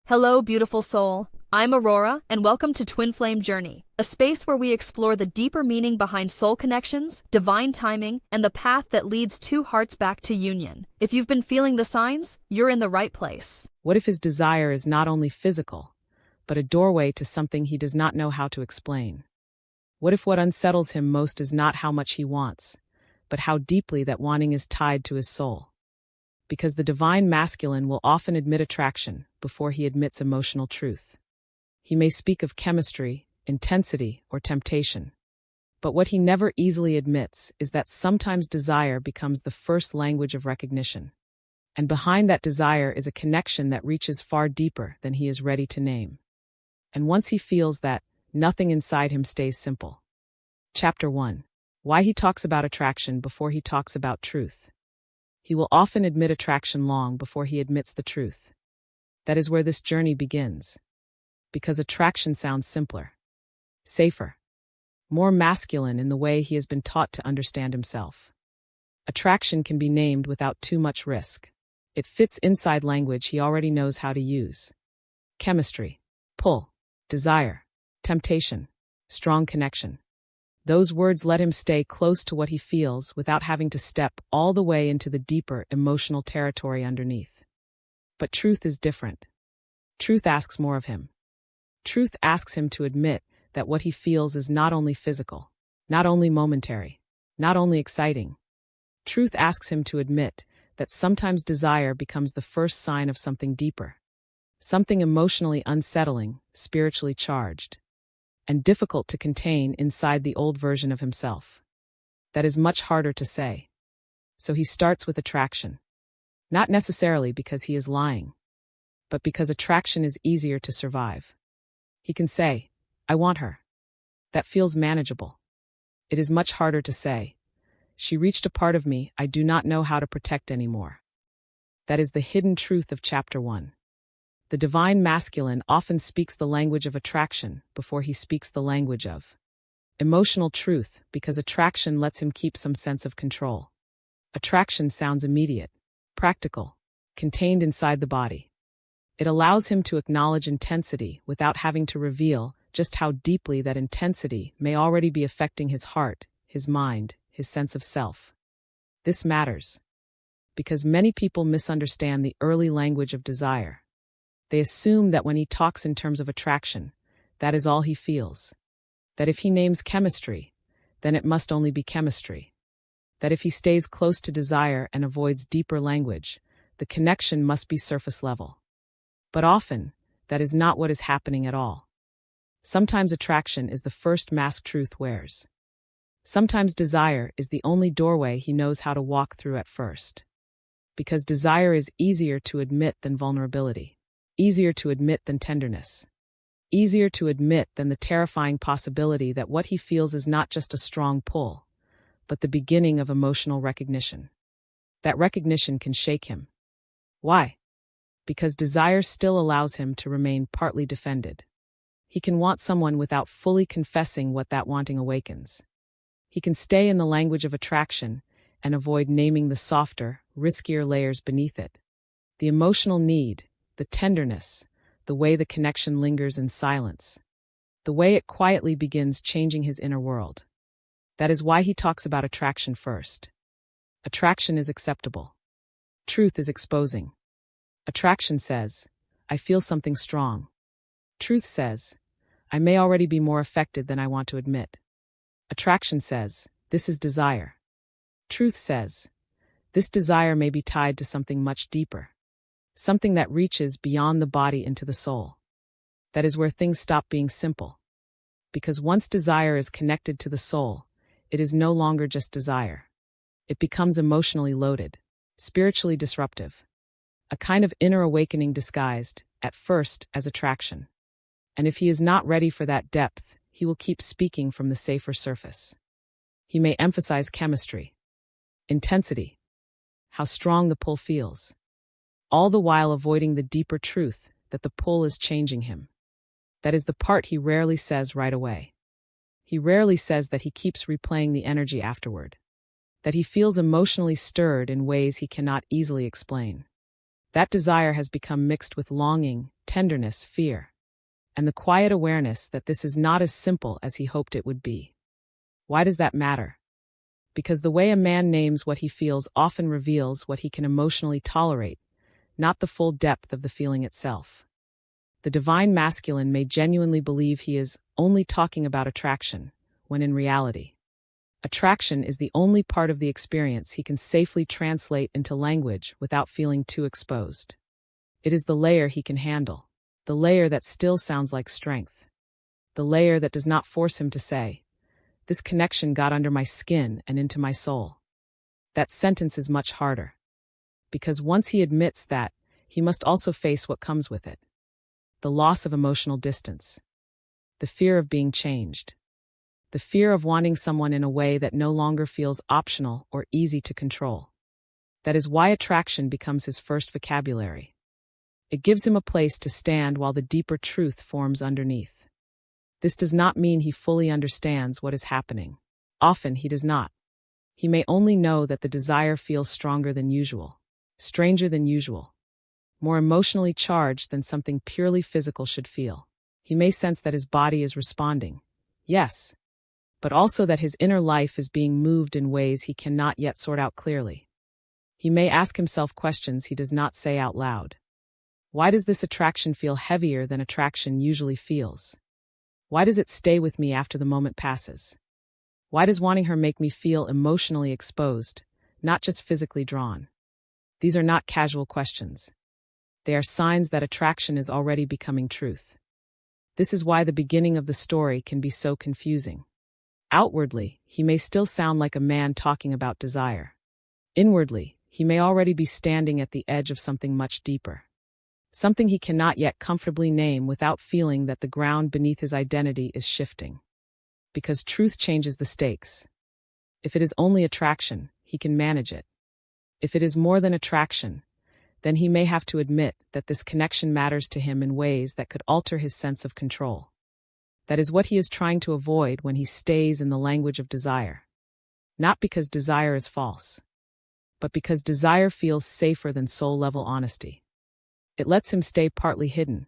Hello, beautiful soul. I'm Aurora, and welcome to Twin Flame Journey, a space where we explore the deeper meaning behind soul connections, divine timing, and the path that leads two hearts back to union. If you've been feeling the signs, you're in the right place. What if his desire is not only physical, but a doorway to something he does not know how to explain? What if what unsettles him most is not how much he wants, but how deeply that wanting is tied to his soul? Because the divine masculine will often admit attraction before he admits emotional truth. He may speak of chemistry, intensity, or temptation. But what he never easily admits is that sometimes desire becomes the first language of recognition. And behind that desire is a connection that reaches far deeper than he is ready to name. And once he feels that, nothing inside him stays simple. Chapter 1. Why he talks about attraction before he talks about truth. He will often admit attraction long before he admits the truth. That is where this journey begins. Because attraction sounds simpler, safer, more masculine in the way he has been taught to understand himself. Attraction can be named without too much risk. It fits inside language he already knows how to use. Chemistry, pull, desire, temptation, strong connection. Those words let him stay close to what he feels without having to step all the way into the deeper emotional territory underneath. But truth is different. Truth asks more of him. Truth asks him to admit that what he feels is not only physical, not only momentary, not only exciting. Truth asks him to admit that sometimes desire becomes the first sign of something deeper, something emotionally unsettling, spiritually charged, and difficult to contain inside the old version of himself. That is much harder to say. So he starts with attraction. Not necessarily because he is lying, but because attraction is easier to survive. He can say, I want her. That feels manageable. It is much harder to say, she reached a part of me I do not know how to protect anymore. That is the hidden truth of Chapter 1. The divine masculine often speaks the language of attraction before he speaks the language of emotional truth, because attraction lets him keep some sense of control. Attraction sounds immediate, practical, contained inside the body. It allows him to acknowledge intensity without having to reveal just how deeply that intensity may already be affecting his heart, his mind, his sense of self. This matters because many people misunderstand the early language of desire. They assume that when he talks in terms of attraction, that is all he feels. That if he names chemistry, then it must only be chemistry. That if he stays close to desire and avoids deeper language, the connection must be surface level. But often, that is not what is happening at all. Sometimes attraction is the first mask truth wears. Sometimes desire is the only doorway he knows how to walk through at first. Because desire is easier to admit than vulnerability. Easier to admit than tenderness. Easier to admit than the terrifying possibility that what he feels is not just a strong pull, but the beginning of emotional recognition. That recognition can shake him. Why? Because desire still allows him to remain partly defended. He can want someone without fully confessing what that wanting awakens. He can stay in the language of attraction and avoid naming the softer, riskier layers beneath it. The emotional need, the tenderness, the way the connection lingers in silence, the way it quietly begins changing his inner world. That is why he talks about attraction first. Attraction is acceptable. Truth is exposing. Attraction says, I feel something strong. Truth says, I may already be more affected than I want to admit. Attraction says, this is desire. Truth says, this desire may be tied to something much deeper. Something that reaches beyond the body into the soul. That is where things stop being simple. Because once desire is connected to the soul, it is no longer just desire. It becomes emotionally loaded, spiritually disruptive. A kind of inner awakening disguised, at first, as attraction. And if he is not ready for that depth, he will keep speaking from the safer surface. He may emphasize chemistry, intensity, how strong the pull feels, all the while avoiding the deeper truth that the pull is changing him. That is the part he rarely says right away. He rarely says that he keeps replaying the energy afterward, that he feels emotionally stirred in ways he cannot easily explain. That desire has become mixed with longing, tenderness, fear, and the quiet awareness that this is not as simple as he hoped it would be. Why does that matter? Because the way a man names what he feels often reveals what he can emotionally tolerate, not the full depth of the feeling itself. The divine masculine may genuinely believe he is only talking about attraction, when in reality, attraction is the only part of the experience he can safely translate into language without feeling too exposed. It is the layer he can handle, the layer that still sounds like strength, the layer that does not force him to say, "This connection got under my skin and into my soul." That sentence is much harder, because once he admits that, he must also face what comes with it. The loss of emotional distance, the fear of being changed, the fear of wanting someone in a way that no longer feels optional or easy to control. That is why attraction becomes his first vocabulary. It gives him a place to stand while the deeper truth forms underneath. This does not mean he fully understands what is happening. Often he does not. He may only know that the desire feels stronger than usual, stranger than usual, more emotionally charged than something purely physical should feel. He may sense that his body is responding, yes, but also that his inner life is being moved in ways he cannot yet sort out clearly. He may ask himself questions he does not say out loud. Why does this attraction feel heavier than attraction usually feels? Why does it stay with me after the moment passes? Why does wanting her make me feel emotionally exposed, not just physically drawn? These are not casual questions. They are signs that attraction is already becoming truth. This is why the beginning of the story can be so confusing. Outwardly, he may still sound like a man talking about desire. Inwardly, he may already be standing at the edge of something much deeper. Something he cannot yet comfortably name without feeling that the ground beneath his identity is shifting. Because truth changes the stakes. If it is only attraction, he can manage it. If it is more than attraction, then he may have to admit that this connection matters to him in ways that could alter his sense of control. That is what he is trying to avoid when he stays in the language of desire. Not because desire is false, but because desire feels safer than soul-level honesty. It lets him stay partly hidden.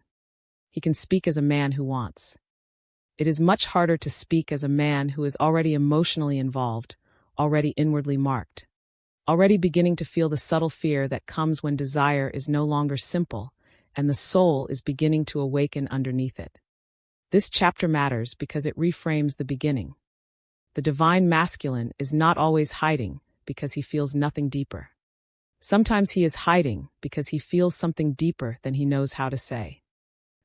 He can speak as a man who wants. It is much harder to speak as a man who is already emotionally involved, already inwardly marked, already beginning to feel the subtle fear that comes when desire is no longer simple and the soul is beginning to awaken underneath it. This chapter matters because it reframes the beginning. The divine masculine is not always hiding because he feels nothing deeper. Sometimes he is hiding because he feels something deeper than he knows how to say.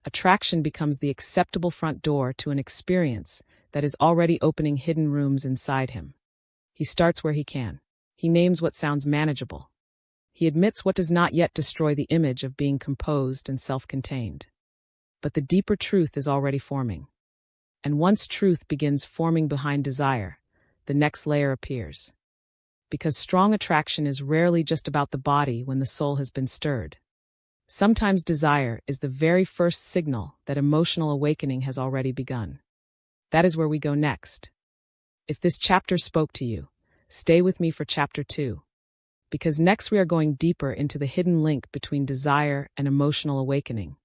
Attraction becomes the acceptable front door to an experience that is already opening hidden rooms inside him. He starts where he can. He names what sounds manageable. He admits what does not yet destroy the image of being composed and self-contained. But the deeper truth is already forming. And once truth begins forming behind desire, the next layer appears. Because strong attraction is rarely just about the body when the soul has been stirred. Sometimes desire is the very first signal that emotional awakening has already begun. That is where we go next. If this chapter spoke to you, stay with me for chapter 2. Because next we are going deeper into the hidden link between desire and emotional awakening,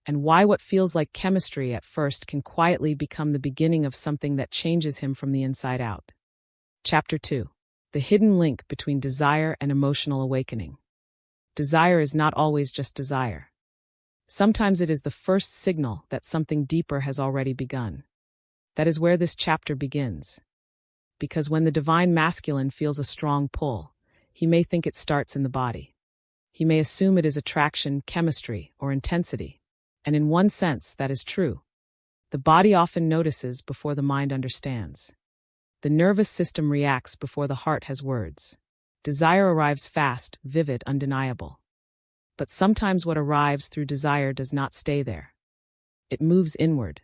and why what feels like chemistry at first can quietly become the beginning of something that changes him from the inside out. Chapter 2. The hidden link between desire and emotional awakening. Desire is not always just desire. Sometimes it is the first signal that something deeper has already begun. That is where this chapter begins. Because when the divine masculine feels a strong pull, he may think it starts in the body. He may assume it is attraction, chemistry, or intensity. And in one sense, that is true. The body often notices before the mind understands. The nervous system reacts before the heart has words. Desire arrives fast, vivid, undeniable. But sometimes what arrives through desire does not stay there. It moves inward.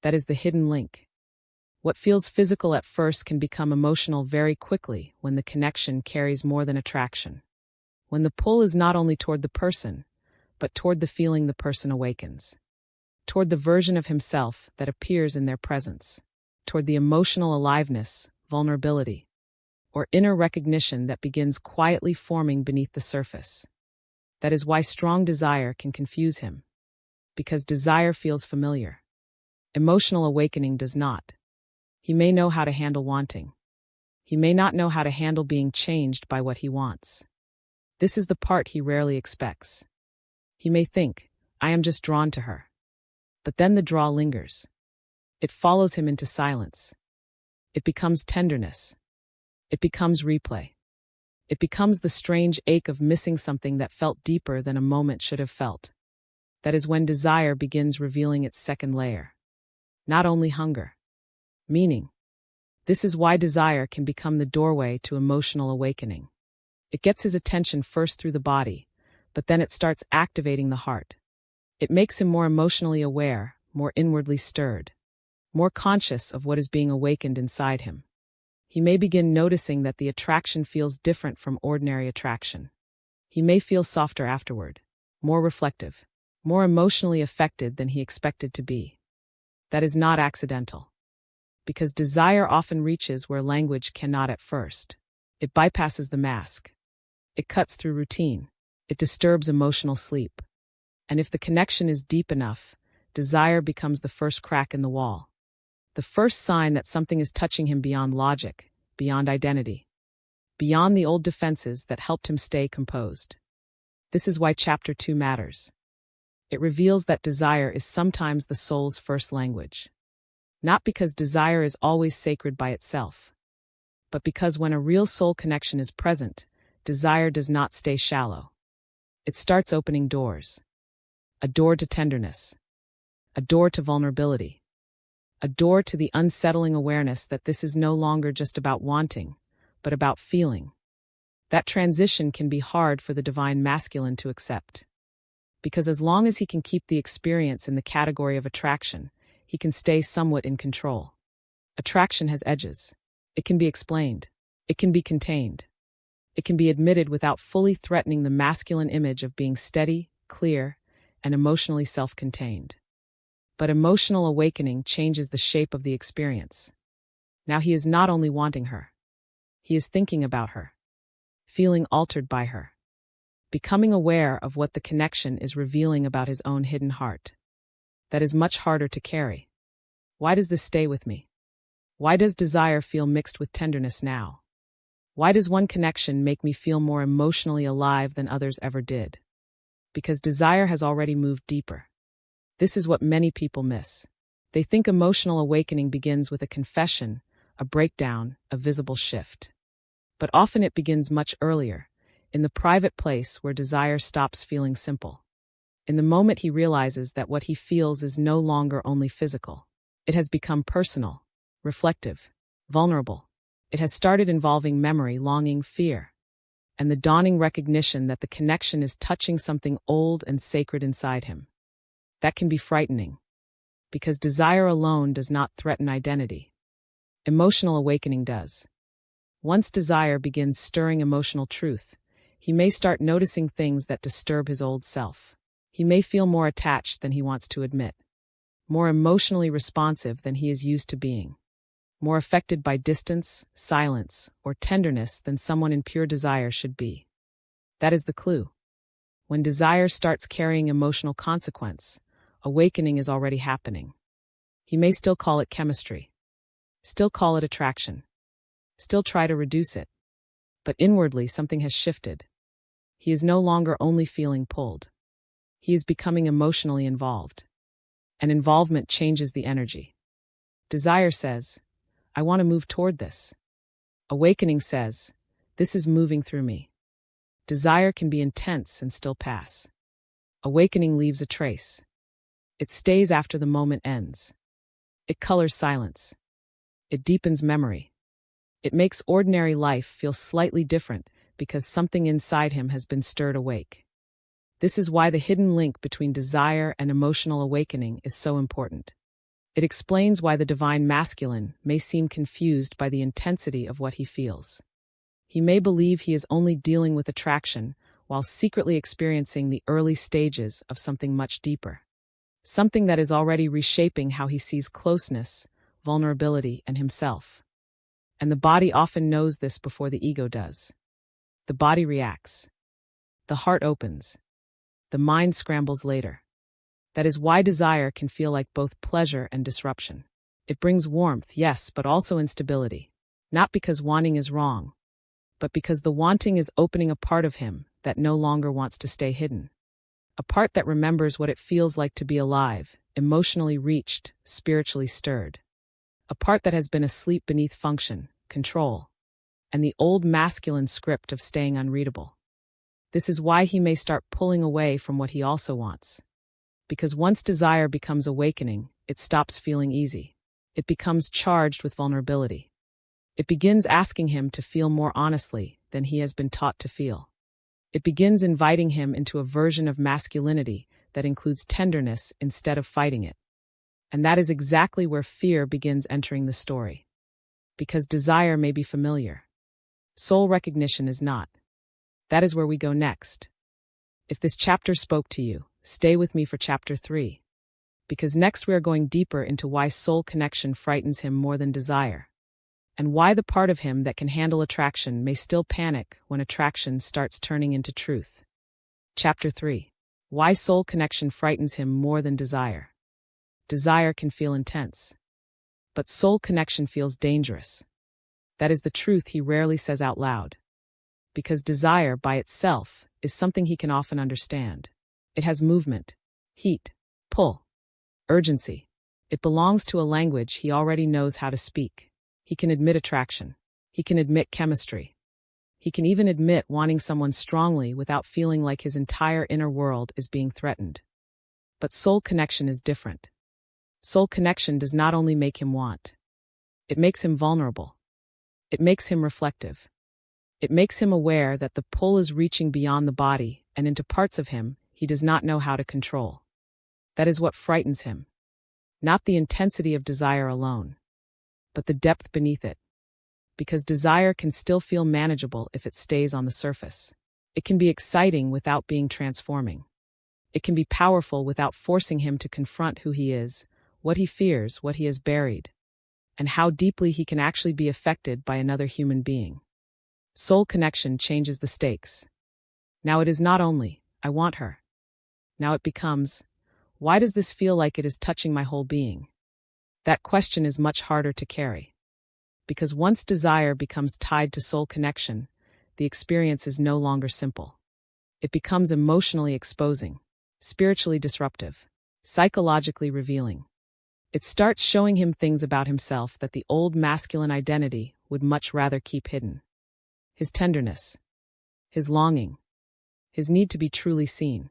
That is the hidden link. What feels physical at first can become emotional very quickly when the connection carries more than attraction. When the pull is not only toward the person, but toward the feeling the person awakens. Toward the version of himself that appears in their presence. Toward the emotional aliveness, vulnerability, or inner recognition that begins quietly forming beneath the surface. That is why strong desire can confuse him. because desire feels familiar. Emotional awakening does not. He may know how to handle wanting. He may not know how to handle being changed by what he wants. This is the part he rarely expects. He may think, I am just drawn to her. But then the draw lingers. It follows him into silence. It becomes tenderness. It becomes replay. It becomes the strange ache of missing something that felt deeper than a moment should have felt. That is when desire begins revealing its second layer. Not only hunger. Meaning. This is why desire can become the doorway to emotional awakening. It gets his attention first through the body, but then it starts activating the heart. It makes him more emotionally aware, more inwardly stirred, more conscious of what is being awakened inside him. He may begin noticing that the attraction feels different from ordinary attraction. He may feel softer afterward, more reflective, more emotionally affected than he expected to be. That is not accidental. Because desire often reaches where language cannot at first. It bypasses the mask. It cuts through routine. It disturbs emotional sleep. And if the connection is deep enough, desire becomes the first crack in the wall. The first sign that something is touching him beyond logic, beyond identity, beyond the old defenses that helped him stay composed. This is why Chapter 2 matters. It reveals that desire is sometimes the soul's first language. Not because desire is always sacred by itself, but because when a real soul connection is present, desire does not stay shallow. It starts opening doors. A door to tenderness. A door to vulnerability. A door to the unsettling awareness that this is no longer just about wanting, but about feeling. That transition can be hard for the divine masculine to accept. Because as long as he can keep the experience in the category of attraction, he can stay somewhat in control. Attraction has edges. It can be explained. It can be contained. It can be admitted without fully threatening the masculine image of being steady, clear, and emotionally self-contained. But emotional awakening changes the shape of the experience. Now he is not only wanting her. He is thinking about her, feeling altered by her, becoming aware of what the connection is revealing about his own hidden heart. That is much harder to carry. Why does this stay with me? Why does desire feel mixed with tenderness now? Why does one connection make me feel more emotionally alive than others ever did? Because desire has already moved deeper. This is what many people miss. They think emotional awakening begins with a confession, a breakdown, a visible shift. But often it begins much earlier, in the private place where desire stops feeling simple. In the moment he realizes that what he feels is no longer only physical. It has become personal, reflective, vulnerable. It has started involving memory, longing, fear, and the dawning recognition that the connection is touching something old and sacred inside him. That can be frightening, because desire alone does not threaten identity. Emotional awakening does. Once desire begins stirring emotional truth, he may start noticing things that disturb his old self. He may feel more attached than he wants to admit, more emotionally responsive than he is used to being, more affected by distance, silence, or tenderness than someone in pure desire should be. That is the clue. When desire starts carrying emotional consequence, awakening is already happening. He may still call it chemistry, still call it attraction, still try to reduce it, but inwardly something has shifted. He is no longer only feeling pulled. He is becoming emotionally involved. And involvement changes the energy. Desire says, I want to move toward this. Awakening says, this is moving through me. Desire can be intense and still pass. Awakening leaves a trace. It stays after the moment ends. It colors silence. It deepens memory. It makes ordinary life feel slightly different because something inside him has been stirred awake. This is why the hidden link between desire and emotional awakening is so important. It explains why the divine masculine may seem confused by the intensity of what he feels. He may believe he is only dealing with attraction while secretly experiencing the early stages of something much deeper. Something that is already reshaping how he sees closeness, vulnerability, and himself. And the body often knows this before the ego does. The body reacts. The heart opens. The mind scrambles later. That is why desire can feel like both pleasure and disruption. It brings warmth, yes, but also instability. Not because wanting is wrong, but because the wanting is opening a part of him that no longer wants to stay hidden. A part that remembers what it feels like to be alive, emotionally reached, spiritually stirred. A part that has been asleep beneath function, control, and the old masculine script of staying unreadable. This is why he may start pulling away from what he also wants. Because once desire becomes awakening, it stops feeling easy. It becomes charged with vulnerability. It begins asking him to feel more honestly than he has been taught to feel. It begins inviting him into a version of masculinity that includes tenderness instead of fighting it. And that is exactly where fear begins entering the story. Because desire may be familiar. Soul recognition is not. That is where we go next. If this chapter spoke to you, stay with me for chapter 3. Because next we are going deeper into why soul connection frightens him more than desire. And why the part of him that can handle attraction may still panic when attraction starts turning into truth. Chapter 3. Why soul connection frightens him more than desire. Desire can feel intense. But soul connection feels dangerous. That is the truth he rarely says out loud. Because desire, by itself, is something he can often understand. It has movement, heat, pull, urgency. It belongs to a language he already knows how to speak. He can admit attraction. He can admit chemistry. He can even admit wanting someone strongly without feeling like his entire inner world is being threatened. But soul connection is different. Soul connection does not only make him want. It makes him vulnerable. It makes him reflective. It makes him aware that the pull is reaching beyond the body and into parts of him he does not know how to control. That is what frightens him. Not the intensity of desire alone, but the depth beneath it. Because desire can still feel manageable if it stays on the surface. It can be exciting without being transforming. It can be powerful without forcing him to confront who he is, what he fears, what he has buried, and how deeply he can actually be affected by another human being. Soul connection changes the stakes. Now it is not only, I want her. Now it becomes, why does this feel like it is touching my whole being? That question is much harder to carry. Because once desire becomes tied to soul connection, the experience is no longer simple. It becomes emotionally exposing, spiritually disruptive, psychologically revealing. It starts showing him things about himself that the old masculine identity would much rather keep hidden. His tenderness, his longing, his need to be truly seen,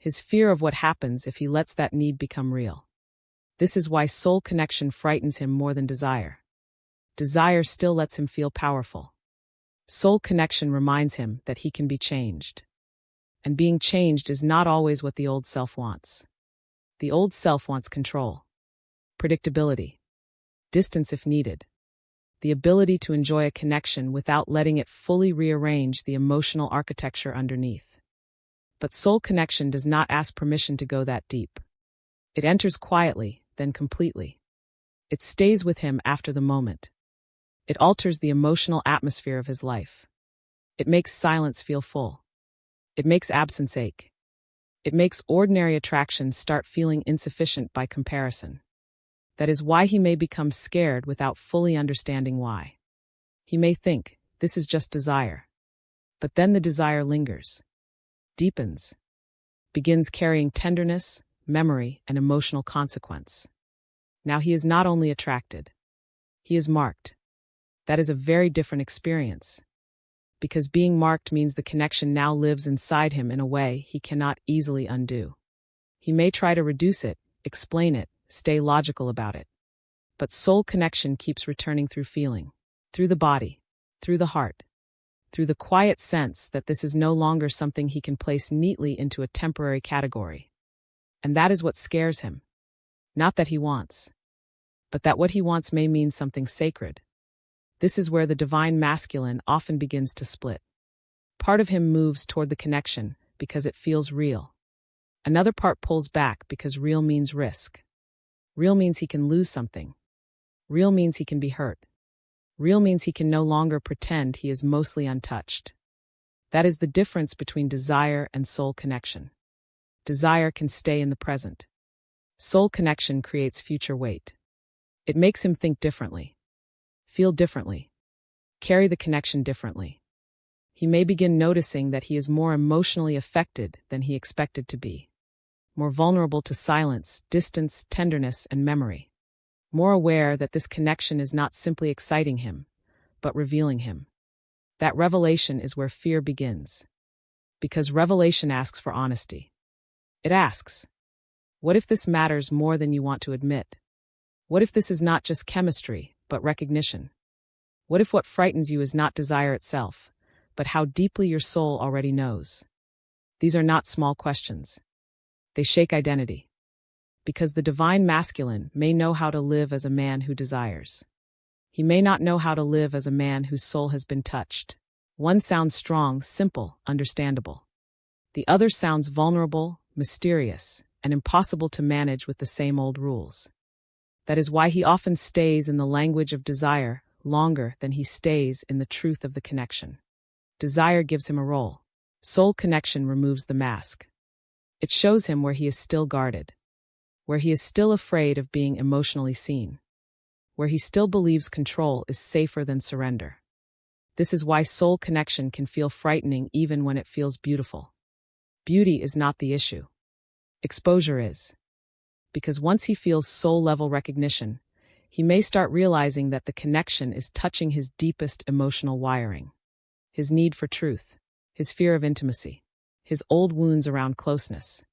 his fear of what happens if he lets that need become real. This is why soul connection frightens him more than desire. Desire still lets him feel powerful. Soul connection reminds him that he can be changed. And being changed is not always what the old self wants. The old self wants control, predictability, distance if needed, the ability to enjoy a connection without letting it fully rearrange the emotional architecture underneath. But soul connection does not ask permission to go that deep. It enters quietly, then completely. It stays with him after the moment. It alters the emotional atmosphere of his life. It makes silence feel full. It makes absence ache. It makes ordinary attractions start feeling insufficient by comparison. That is why he may become scared without fully understanding why. He may think, this is just desire. But then the desire lingers, deepens, begins carrying tenderness, memory, and emotional consequence. Now he is not only attracted, he is marked. That is a very different experience. Because being marked means the connection now lives inside him in a way he cannot easily undo. He may try to reduce it, explain it, stay logical about it. But soul connection keeps returning through feeling, through the body, through the heart, through the quiet sense that this is no longer something he can place neatly into a temporary category. And that is what scares him. Not that he wants, but that what he wants may mean something sacred. This is where the divine masculine often begins to split. Part of him moves toward the connection because it feels real. Another part pulls back because real means risk. Real means he can lose something. Real means he can be hurt. Real means he can no longer pretend he is mostly untouched. That is the difference between desire and soul connection. Desire can stay in the present. Soul connection creates future weight. It makes him think differently, feel differently, carry the connection differently. He may begin noticing that he is more emotionally affected than he expected to be, more vulnerable to silence, distance, tenderness, and memory, more aware that this connection is not simply exciting him, but revealing him. That revelation is where fear begins. Because revelation asks for honesty. It asks, what if this matters more than you want to admit? What if this is not just chemistry, but recognition? What if what frightens you is not desire itself, but how deeply your soul already knows? These are not small questions. They shake identity. Because the divine masculine may know how to live as a man who desires. He may not know how to live as a man whose soul has been touched. One sounds strong, simple, understandable. The other sounds vulnerable, mysterious, and impossible to manage with the same old rules. That is why he often stays in the language of desire longer than he stays in the truth of the connection. Desire gives him a role. Soul connection removes the mask. It shows him where he is still guarded, where he is still afraid of being emotionally seen, where he still believes control is safer than surrender. This is why soul connection can feel frightening even when it feels beautiful. Beauty is not the issue. Exposure is. Because once he feels soul-level recognition, he may start realizing that the connection is touching his deepest emotional wiring. His need for truth, his fear of intimacy, his old wounds around closeness,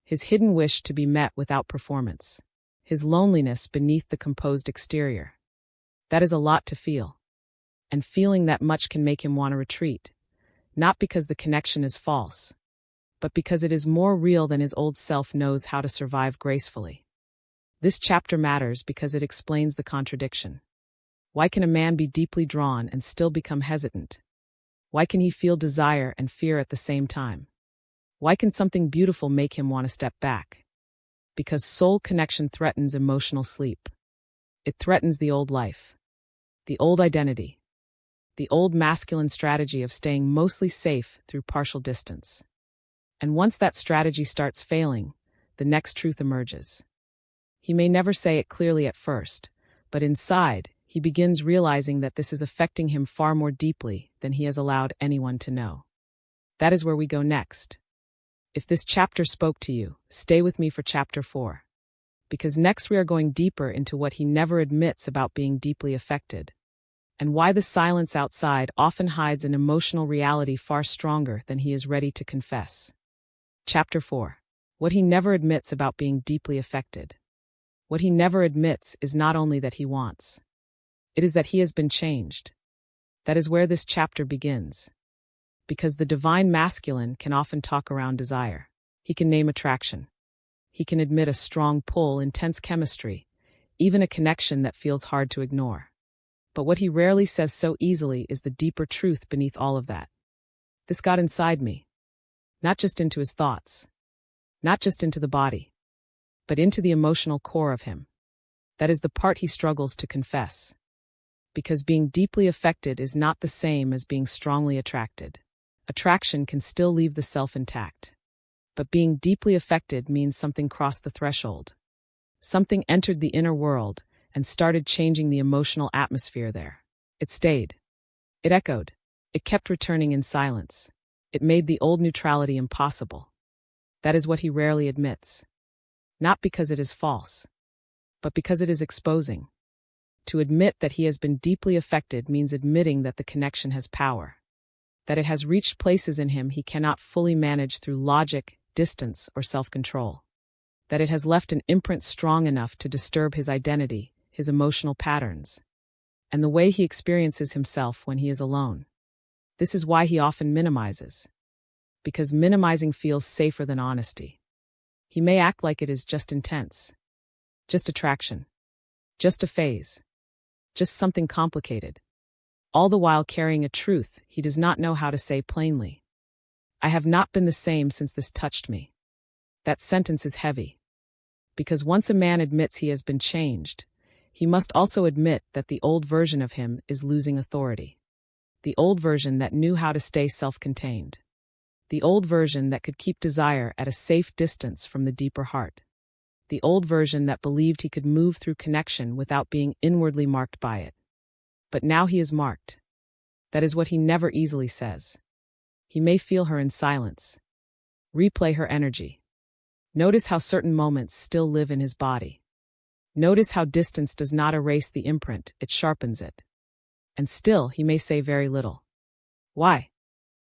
his hidden wish to be met without performance, his loneliness beneath the composed exterior. That is a lot to feel. And feeling that much can make him want to retreat, not because the connection is false, but because it is more real than his old self knows how to survive gracefully. This chapter matters because it explains the contradiction. Why can a man be deeply drawn and still become hesitant? Why can he feel desire and fear at the same time? Why can something beautiful make him want to step back? Because soul connection threatens emotional sleep. It threatens the old life, the old identity, the old masculine strategy of staying mostly safe through partial distance. And once that strategy starts failing, the next truth emerges. He may never say it clearly at first, but inside, he begins realizing that this is affecting him far more deeply than he has allowed anyone to know. That is where we go next. If this chapter spoke to you, stay with me for chapter 4. Because next we are going deeper into what he never admits about being deeply affected, and why the silence outside often hides an emotional reality far stronger than he is ready to confess. Chapter 4. What he never admits about being deeply affected. What he never admits is not only that he wants. It is that he has been changed. That is where this chapter begins. Because the divine masculine can often talk around desire. He can name attraction. He can admit a strong pull, intense chemistry, even a connection that feels hard to ignore. But what he rarely says so easily is the deeper truth beneath all of that. This got inside me. Not just into his thoughts, not just into the body, but into the emotional core of him. That is the part he struggles to confess. Because being deeply affected is not the same as being strongly attracted. Attraction can still leave the self intact. But being deeply affected means something crossed the threshold. Something entered the inner world and started changing the emotional atmosphere there. It stayed. It echoed. It kept returning in silence. It made the old neutrality impossible. That is what he rarely admits. Not because it is false, but because it is exposing. To admit that he has been deeply affected means admitting that the connection has power, that it has reached places in him he cannot fully manage through logic, distance, or self-control, that it has left an imprint strong enough to disturb his identity, his emotional patterns, and the way he experiences himself when he is alone. This is why he often minimizes. Because minimizing feels safer than honesty. He may act like it is just intense, just attraction, just a phase, just something complicated, all the while carrying a truth he does not know how to say plainly. I have not been the same since this touched me. That sentence is heavy. Because once a man admits he has been changed, he must also admit that the old version of him is losing authority. The old version that knew how to stay self-contained. The old version that could keep desire at a safe distance from the deeper heart. The old version that believed he could move through connection without being inwardly marked by it. But now he is marked. That is what he never easily says. He may feel her in silence. Replay her energy. Notice how certain moments still live in his body. Notice how distance does not erase the imprint, it sharpens it. And still, he may say very little. Why?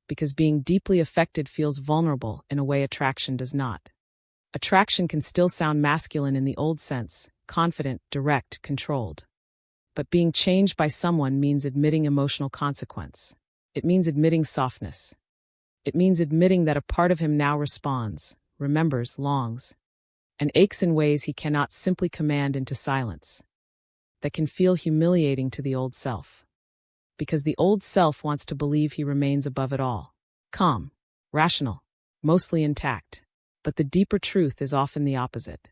Because being deeply affected feels vulnerable in a way attraction does not. Attraction can still sound masculine in the old sense, confident, direct, controlled. But being changed by someone means admitting emotional consequence. It means admitting softness. It means admitting that a part of him now responds, remembers, longs, and aches in ways he cannot simply command into silence. That can feel humiliating to the old self. Because the old self wants to believe he remains above it all. Calm, rational, mostly intact. But the deeper truth is often the opposite.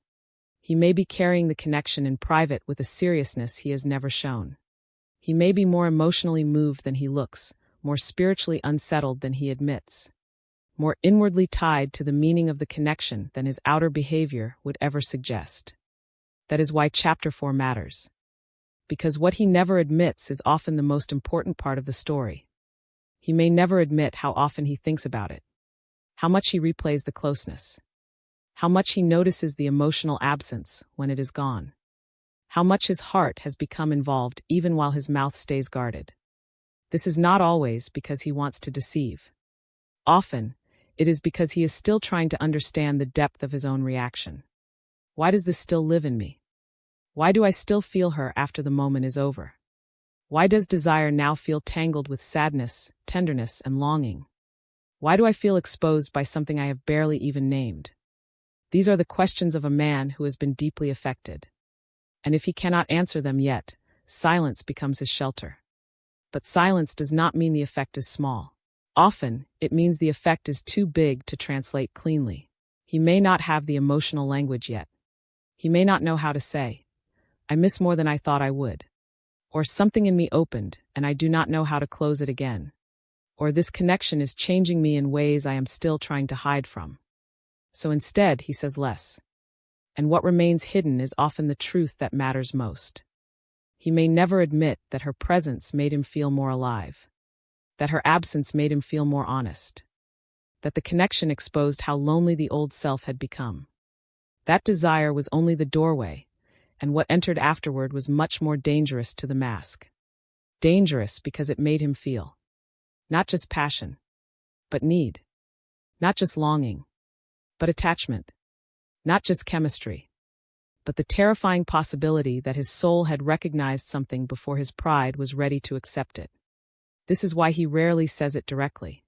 He may be carrying the connection in private with a seriousness he has never shown. He may be more emotionally moved than he looks, more spiritually unsettled than he admits, more inwardly tied to the meaning of the connection than his outer behavior would ever suggest. That is why Chapter 4 matters. Because what he never admits is often the most important part of the story. He may never admit how often he thinks about it, how much he replays the closeness, how much he notices the emotional absence when it is gone, how much his heart has become involved even while his mouth stays guarded. This is not always because he wants to deceive. Often, it is because he is still trying to understand the depth of his own reaction. Why does this still live in me? Why do I still feel her after the moment is over? Why does desire now feel tangled with sadness, tenderness, and longing? Why do I feel exposed by something I have barely even named? These are the questions of a man who has been deeply affected. And if he cannot answer them yet, silence becomes his shelter. But silence does not mean the effect is small. Often, it means the effect is too big to translate cleanly. He may not have the emotional language yet. He may not know how to say, "I miss more than I thought I would." Or something in me opened, and I do not know how to close it again. Or this connection is changing me in ways I am still trying to hide from. So instead, he says less. And what remains hidden is often the truth that matters most. He may never admit that her presence made him feel more alive, that her absence made him feel more honest, that the connection exposed how lonely the old self had become. That desire was only the doorway, and what entered afterward was much more dangerous to the mask. Dangerous because it made him feel not just passion, but need, not just longing, but attachment, not just chemistry, but the terrifying possibility that his soul had recognized something before his pride was ready to accept it. This is why he rarely says it directly.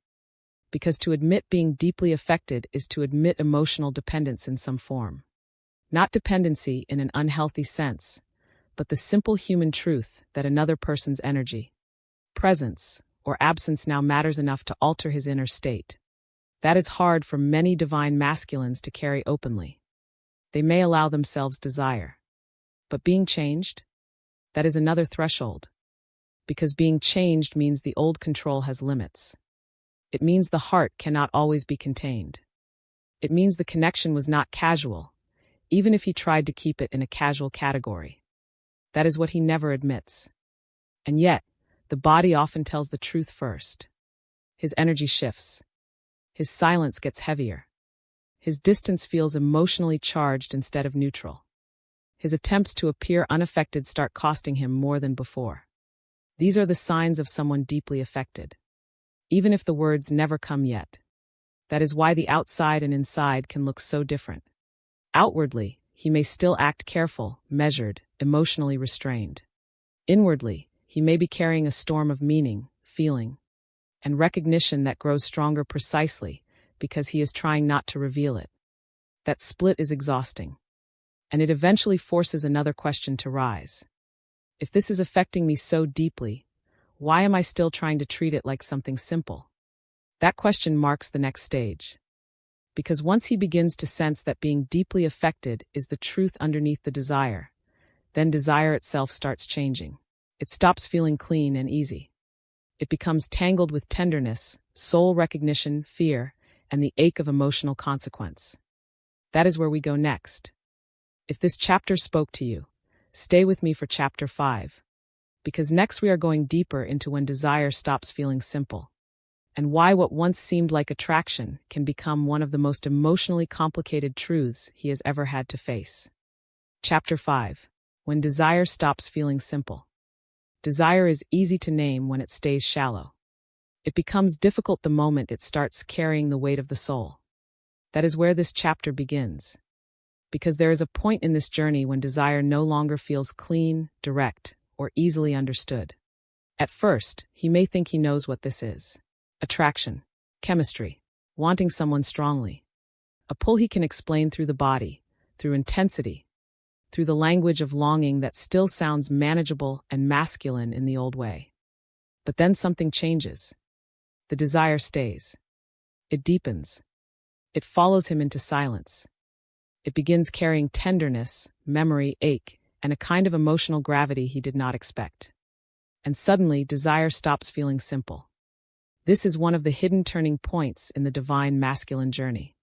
Because to admit being deeply affected is to admit emotional dependence in some form. Not dependency in an unhealthy sense, but the simple human truth that another person's energy, presence, or absence now matters enough to alter his inner state. That is hard for many divine masculines to carry openly. They may allow themselves desire. But being changed? That is another threshold. Because being changed means the old control has limits. It means the heart cannot always be contained. It means the connection was not casual, even if he tried to keep it in a casual category. That is what he never admits. And yet, the body often tells the truth first. His energy shifts. His silence gets heavier. His distance feels emotionally charged instead of neutral. His attempts to appear unaffected start costing him more than before. These are the signs of someone deeply affected, even if the words never come yet. That is why the outside and inside can look so different. Outwardly, he may still act careful, measured, emotionally restrained. Inwardly, he may be carrying a storm of meaning, feeling, and recognition that grows stronger precisely because he is trying not to reveal it. That split is exhausting, and it eventually forces another question to rise. If this is affecting me so deeply, why am I still trying to treat it like something simple? That question marks the next stage. Because once he begins to sense that being deeply affected is the truth underneath the desire, then desire itself starts changing. It stops feeling clean and easy. It becomes tangled with tenderness, soul recognition, fear, and the ache of emotional consequence. That is where we go next. If this chapter spoke to you, stay with me for chapter 5. Because next we are going deeper into when desire stops feeling simple, and why what once seemed like attraction can become one of the most emotionally complicated truths he has ever had to face. Chapter 5. When desire stops feeling simple. Desire is easy to name when it stays shallow. It becomes difficult the moment it starts carrying the weight of the soul. That is where this chapter begins. Because there is a point in this journey when desire no longer feels clean, direct, or easily understood. At first, he may think he knows what this is. Attraction, chemistry, wanting someone strongly. A pull he can explain through the body, through intensity, through the language of longing that still sounds manageable and masculine in the old way. But then something changes. The desire stays. It deepens. It follows him into silence. It begins carrying tenderness, memory, ache, and a kind of emotional gravity he did not expect. And suddenly, desire stops feeling simple. This is one of the hidden turning points in the divine masculine journey.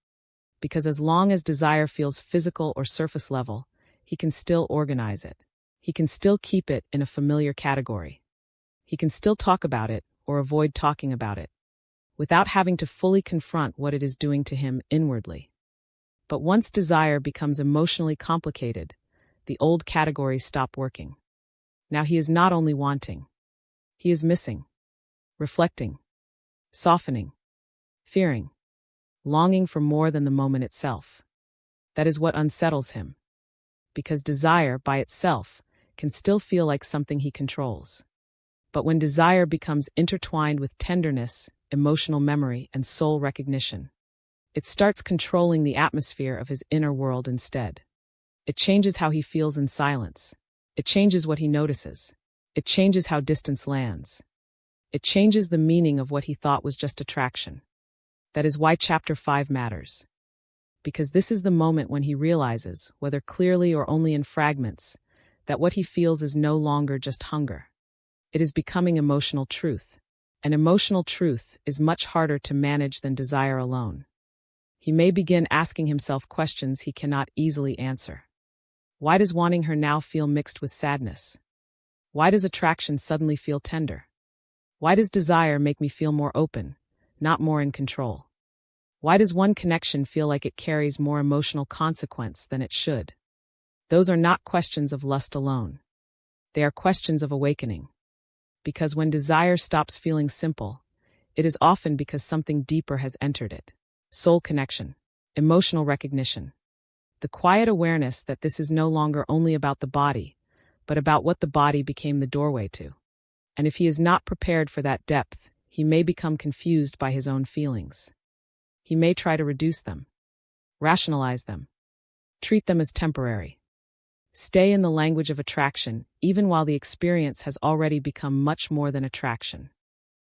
Because as long as desire feels physical or surface level, he can still organize it. He can still keep it in a familiar category. He can still talk about it or avoid talking about it, without having to fully confront what it is doing to him inwardly. But once desire becomes emotionally complicated, the old categories stop working. Now he is not only wanting. He is missing, reflecting, softening, fearing, longing for more than the moment itself. That is what unsettles him. Because desire, by itself, can still feel like something he controls. But when desire becomes intertwined with tenderness, emotional memory, and soul recognition, it starts controlling the atmosphere of his inner world instead. It changes how he feels in silence. It changes what he notices. It changes how distance lands. It changes the meaning of what he thought was just attraction. That is why chapter 5 matters. Because this is the moment when he realizes, whether clearly or only in fragments, that what he feels is no longer just hunger. It is becoming emotional truth. And emotional truth is much harder to manage than desire alone. He may begin asking himself questions he cannot easily answer. Why does wanting her now feel mixed with sadness? Why does attraction suddenly feel tender? Why does desire make me feel more open, not more in control? Why does one connection feel like it carries more emotional consequence than it should? Those are not questions of lust alone. They are questions of awakening. Because when desire stops feeling simple, it is often because something deeper has entered it. Soul connection, emotional recognition. The quiet awareness that this is no longer only about the body, but about what the body became the doorway to. And if he is not prepared for that depth, he may become confused by his own feelings. He may try to reduce them, rationalize them, treat them as temporary. Stay in the language of attraction, even while the experience has already become much more than attraction.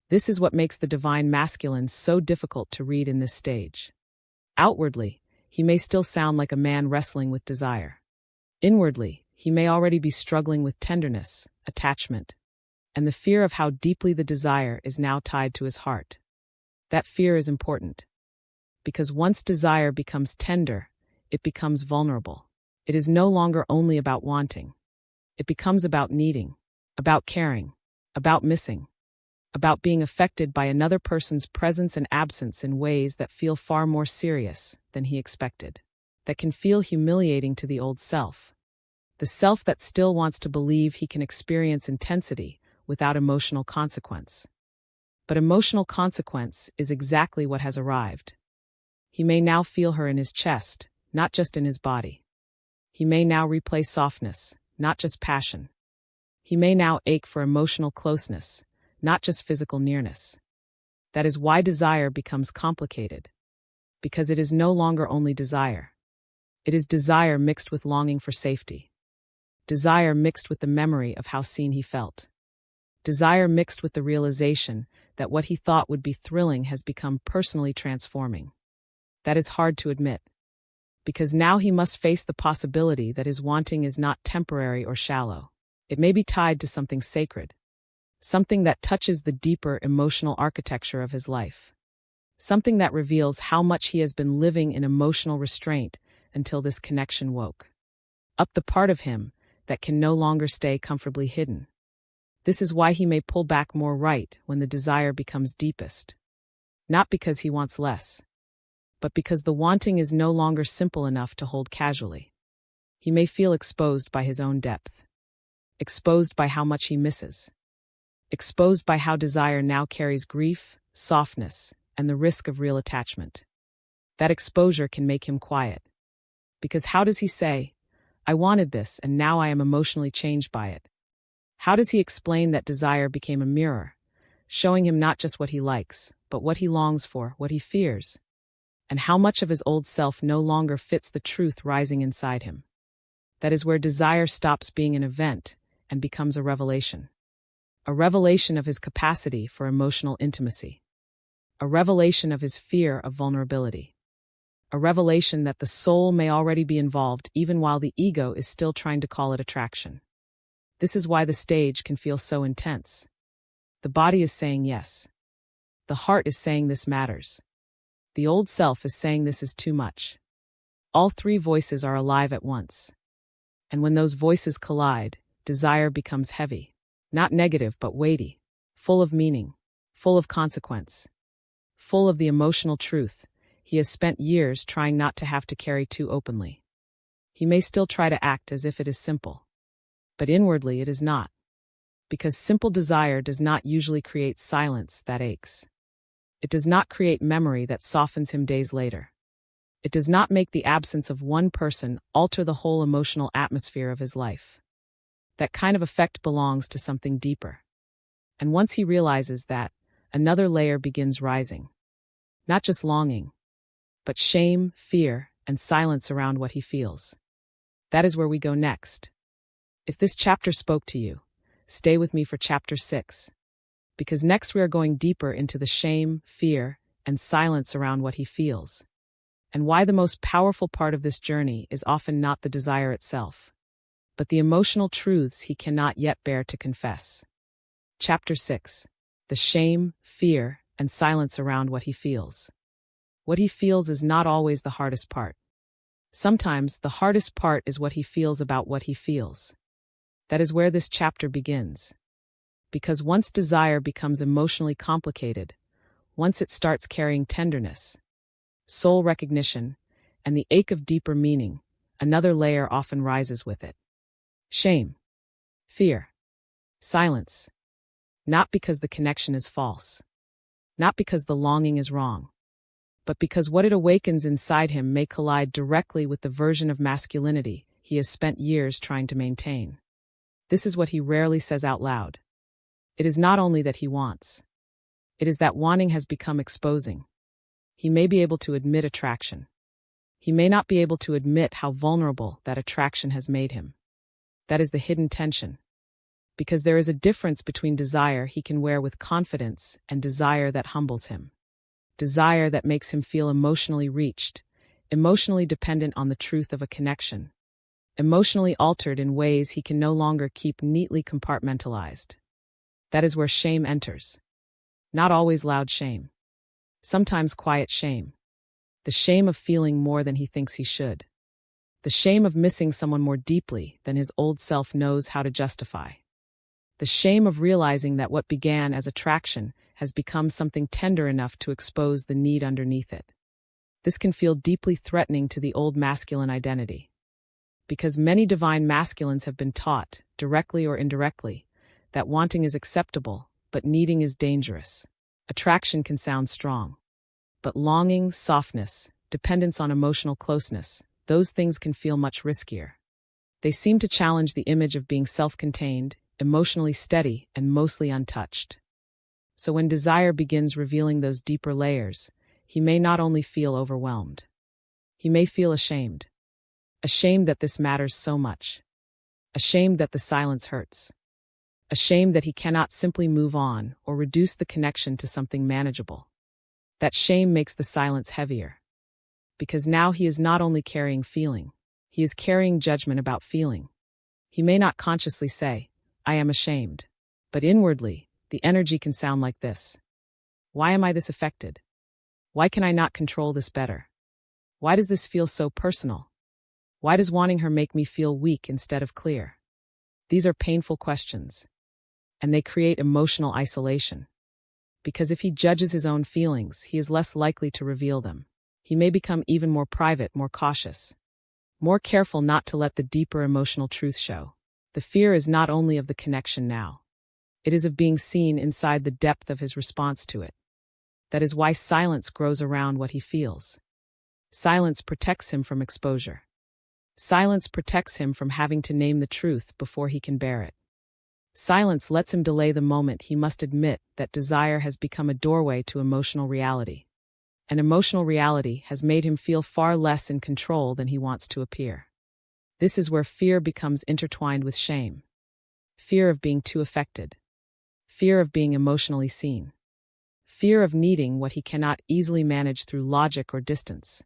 This is what makes the divine masculine so difficult to read in this stage. Outwardly, he may still sound like a man wrestling with desire. Inwardly, he may already be struggling with tenderness, attachment, and the fear of how deeply the desire is now tied to his heart. That fear is important. Because once desire becomes tender, it becomes vulnerable. It is no longer only about wanting. It becomes about needing, about caring, about missing, about being affected by another person's presence and absence in ways that feel far more serious than he expected, that can feel humiliating to the old self, the self that still wants to believe he can experience intensity without emotional consequence. But emotional consequence is exactly what has arrived. He may now feel her in his chest, not just in his body. He may now replay softness, not just passion. He may now ache for emotional closeness, not just physical nearness. That is why desire becomes complicated. Because it is no longer only desire. It is desire mixed with longing for safety. Desire mixed with the memory of how seen he felt. Desire mixed with the realization that what he thought would be thrilling has become personally transforming. That is hard to admit. Because now he must face the possibility that his wanting is not temporary or shallow. It may be tied to something sacred. Something that touches the deeper emotional architecture of his life. something that reveals how much he has been living in emotional restraint until this connection woke up the part of him that can no longer stay comfortably hidden. This is why he may pull back more right when the desire becomes deepest. Not because he wants less, but because the wanting is no longer simple enough to hold casually. He may feel exposed by his own depth, exposed by how much he misses, exposed by how desire now carries grief, softness, and the risk of real attachment. That exposure can make him quiet. Because how does he say, "I wanted this and now I am emotionally changed by it"? How does he explain that desire became a mirror, showing him not just what he likes, but what he longs for, what he fears, and how much of his old self no longer fits the truth rising inside him? That is where desire stops being an event and becomes a revelation. A revelation of his capacity for emotional intimacy. A revelation of his fear of vulnerability. A revelation that the soul may already be involved even while the ego is still trying to call it attraction. This is why the stage can feel so intense. The body is saying yes. The heart is saying this matters. The old self is saying this is too much. All three voices are alive at once. And when those voices collide, desire becomes heavy. Not negative, but weighty. Full of meaning. Full of consequence. Full of the emotional truth he has spent years trying not to have to carry too openly. He may still try to act as if it is simple. But inwardly it is not. Because simple desire does not usually create silence that aches. It does not create memory that softens him days later. It does not make the absence of one person alter the whole emotional atmosphere of his life. That kind of effect belongs to something deeper. And once he realizes that, another layer begins rising. Not just longing, but shame, fear, and silence around what he feels. That is where we go next. If this chapter spoke to you, stay with me for chapter 6. Because next we are going deeper into the shame, fear, and silence around what he feels. And why the most powerful part of this journey is often not the desire itself, but the emotional truths he cannot yet bear to confess. Chapter 6. The shame, fear, and silence around what he feels. What he feels is not always the hardest part. Sometimes the hardest part is what he feels about what he feels. That is where this chapter begins. Because once desire becomes emotionally complicated, once it starts carrying tenderness, soul recognition, and the ache of deeper meaning, another layer often rises with it. Shame, fear, silence. Not because the connection is false, not because the longing is wrong, but because what it awakens inside him may collide directly with the version of masculinity he has spent years trying to maintain. This is what he rarely says out loud. It is not only that he wants. It is that wanting has become exposing. He may be able to admit attraction. He may not be able to admit how vulnerable that attraction has made him. That is the hidden tension. Because there is a difference between desire he can wear with confidence and desire that humbles him. Desire that makes him feel emotionally reached, emotionally dependent on the truth of a connection, emotionally altered in ways he can no longer keep neatly compartmentalized. That is where shame enters. Not always loud shame. Sometimes quiet shame. The shame of feeling more than he thinks he should. The shame of missing someone more deeply than his old self knows how to justify. The shame of realizing that what began as attraction has become something tender enough to expose the need underneath it. This can feel deeply threatening to the old masculine identity. Because many divine masculines have been taught, directly or indirectly, that wanting is acceptable, but needing is dangerous. Attraction can sound strong. But longing, softness, dependence on emotional closeness, those things can feel much riskier. They seem to challenge the image of being self-contained, emotionally steady, and mostly untouched. So when desire begins revealing those deeper layers, he may not only feel overwhelmed. He may feel ashamed. Ashamed that this matters so much. Ashamed that the silence hurts. Ashamed that he cannot simply move on or reduce the connection to something manageable. That shame makes the silence heavier. Because now he is not only carrying feeling, he is carrying judgment about feeling. He may not consciously say, "I am ashamed," but inwardly, the energy can sound like this. Why am I this affected? Why can I not control this better? Why does this feel so personal? Why does wanting her make me feel weak instead of clear? These are painful questions, and they create emotional isolation. Because if he judges his own feelings, he is less likely to reveal them. He may become even more private, more cautious, more careful not to let the deeper emotional truth show. The fear is not only of the connection now. It is of being seen inside the depth of his response to it. That is why silence grows around what he feels. Silence protects him from exposure. Silence protects him from having to name the truth before he can bear it. Silence lets him delay the moment he must admit that desire has become a doorway to emotional reality. And emotional reality has made him feel far less in control than he wants to appear. This is where fear becomes intertwined with shame. Fear of being too affected. Fear of being emotionally seen. Fear of needing what he cannot easily manage through logic or distance.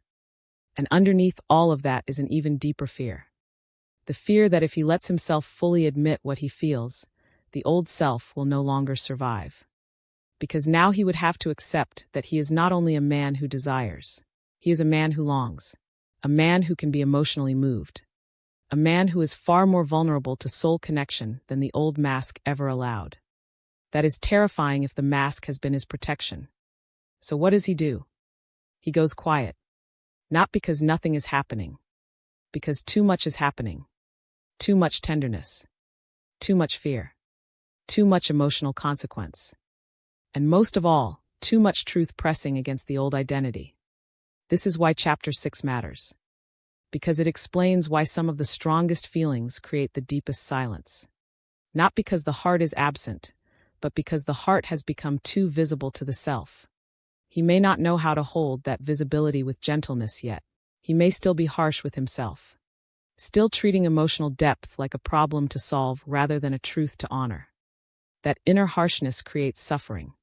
And underneath all of that is an even deeper fear. The fear that if he lets himself fully admit what he feels, the old self will no longer survive. Because now he would have to accept that he is not only a man who desires, he is a man who longs, a man who can be emotionally moved, a man who is far more vulnerable to soul connection than the old mask ever allowed. That is terrifying if the mask has been his protection. So what does he do? He goes quiet. Not because nothing is happening, because too much is happening. Too much tenderness. Too much fear. Too much emotional consequence. And most of all, too much truth pressing against the old identity. This is why Chapter 6 matters. Because it explains why some of the strongest feelings create the deepest silence. Not because the heart is absent, but because the heart has become too visible to the self. He may not know how to hold that visibility with gentleness yet. He may still be harsh with himself. Still treating emotional depth like a problem to solve rather than a truth to honor. That inner harshness creates suffering.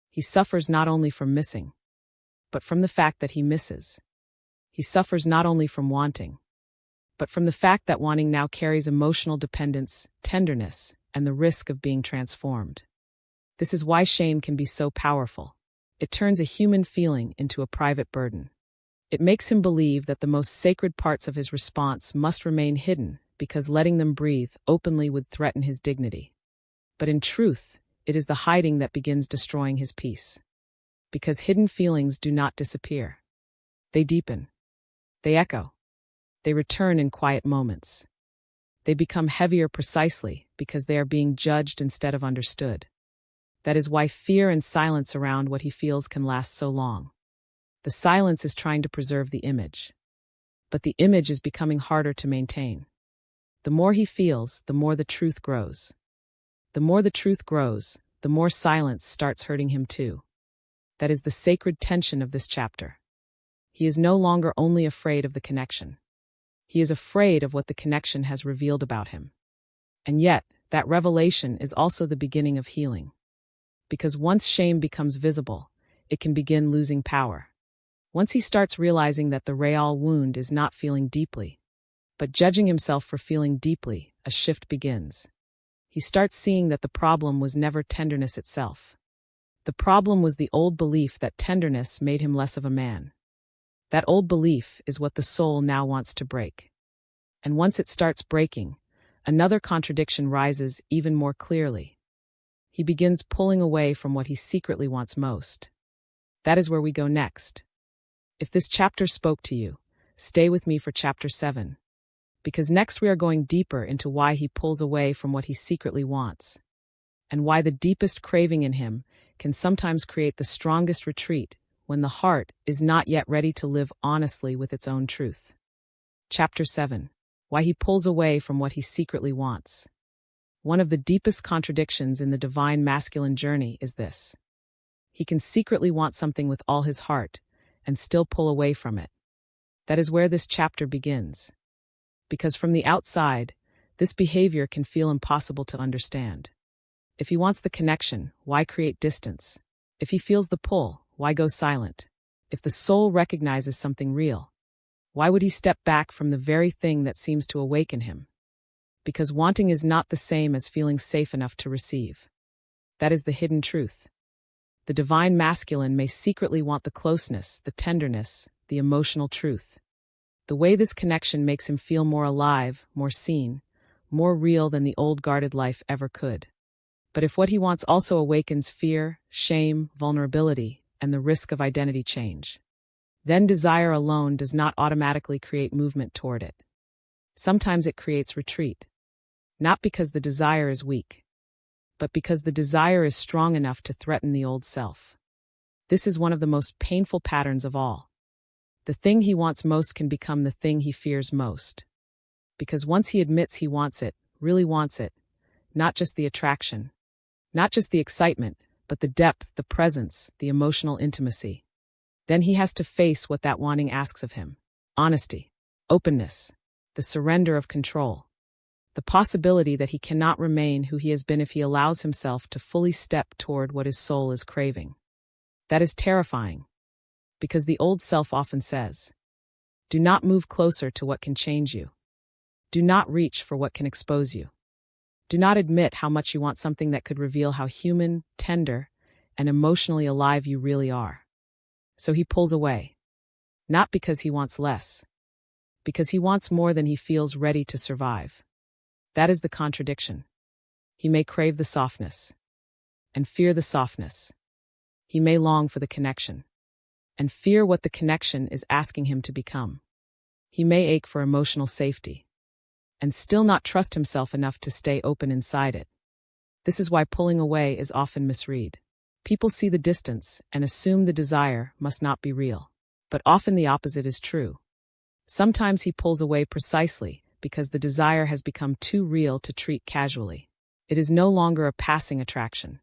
He suffers not only from missing, but from the fact that he misses. He suffers not only from wanting, but from the fact that wanting now carries emotional dependence, tenderness, and the risk of being transformed. This is why shame can be so powerful. It turns a human feeling into a private burden. It makes him believe that the most sacred parts of his response must remain hidden because letting them breathe openly would threaten his dignity. But in truth, it is the hiding that begins destroying his peace. Because hidden feelings do not disappear. They deepen. They echo. They return in quiet moments. They become heavier precisely because they are being judged instead of understood. That is why fear and silence around what he feels can last so long. The silence is trying to preserve the image. But the image is becoming harder to maintain. The more he feels, the more the truth grows. The more the truth grows, the more silence starts hurting him too. That is the sacred tension of this chapter. He is no longer only afraid of the connection. He is afraid of what the connection has revealed about him. And yet, that revelation is also the beginning of healing. Because once shame becomes visible, it can begin losing power. Once he starts realizing that the real wound is not feeling deeply, but judging himself for feeling deeply, a shift begins. He starts seeing that the problem was never tenderness itself. The problem was the old belief that tenderness made him less of a man. That old belief is what the soul now wants to break. And once it starts breaking, another contradiction rises even more clearly. He begins pulling away from what he secretly wants most. That is where we go next. If this chapter spoke to you, stay with me for Chapter 7. Because next we are going deeper into why he pulls away from what he secretly wants. And why the deepest craving in him can sometimes create the strongest retreat when the heart is not yet ready to live honestly with its own truth. Chapter 7. Why he pulls away from what he secretly wants. One of the deepest contradictions in the divine masculine journey is this. He can secretly want something with all his heart and still pull away from it. That is where this chapter begins. Because from the outside, this behavior can feel impossible to understand. If he wants the connection, why create distance? If he feels the pull, why go silent? If the soul recognizes something real, why would he step back from the very thing that seems to awaken him? Because wanting is not the same as feeling safe enough to receive. That is the hidden truth. The divine masculine may secretly want the closeness, the tenderness, the emotional truth. The way this connection makes him feel more alive, more seen, more real than the old guarded life ever could. But if what he wants also awakens fear, shame, vulnerability, and the risk of identity change, then desire alone does not automatically create movement toward it. Sometimes it creates retreat, not because the desire is weak, but because the desire is strong enough to threaten the old self. This is one of the most painful patterns of all. The thing he wants most can become the thing he fears most. Because once he admits he wants it, really wants it, not just the attraction, not just the excitement, but the depth, the presence, the emotional intimacy, then he has to face what that wanting asks of him. Honesty, openness, the surrender of control, the possibility that he cannot remain who he has been if he allows himself to fully step toward what his soul is craving. That is terrifying, because the old self often says, do not move closer to what can change you. Do not reach for what can expose you. Do not admit how much you want something that could reveal how human, tender, and emotionally alive you really are. So he pulls away. Not because he wants less, because he wants more than he feels ready to survive. That is the contradiction. He may crave the softness, and fear the softness. He may long for the connection, and fear what the connection is asking him to become. He may ache for emotional safety, and still not trust himself enough to stay open inside it. This is why pulling away is often misread. People see the distance and assume the desire must not be real. But often the opposite is true. Sometimes he pulls away precisely because the desire has become too real to treat casually. It is no longer a passing attraction.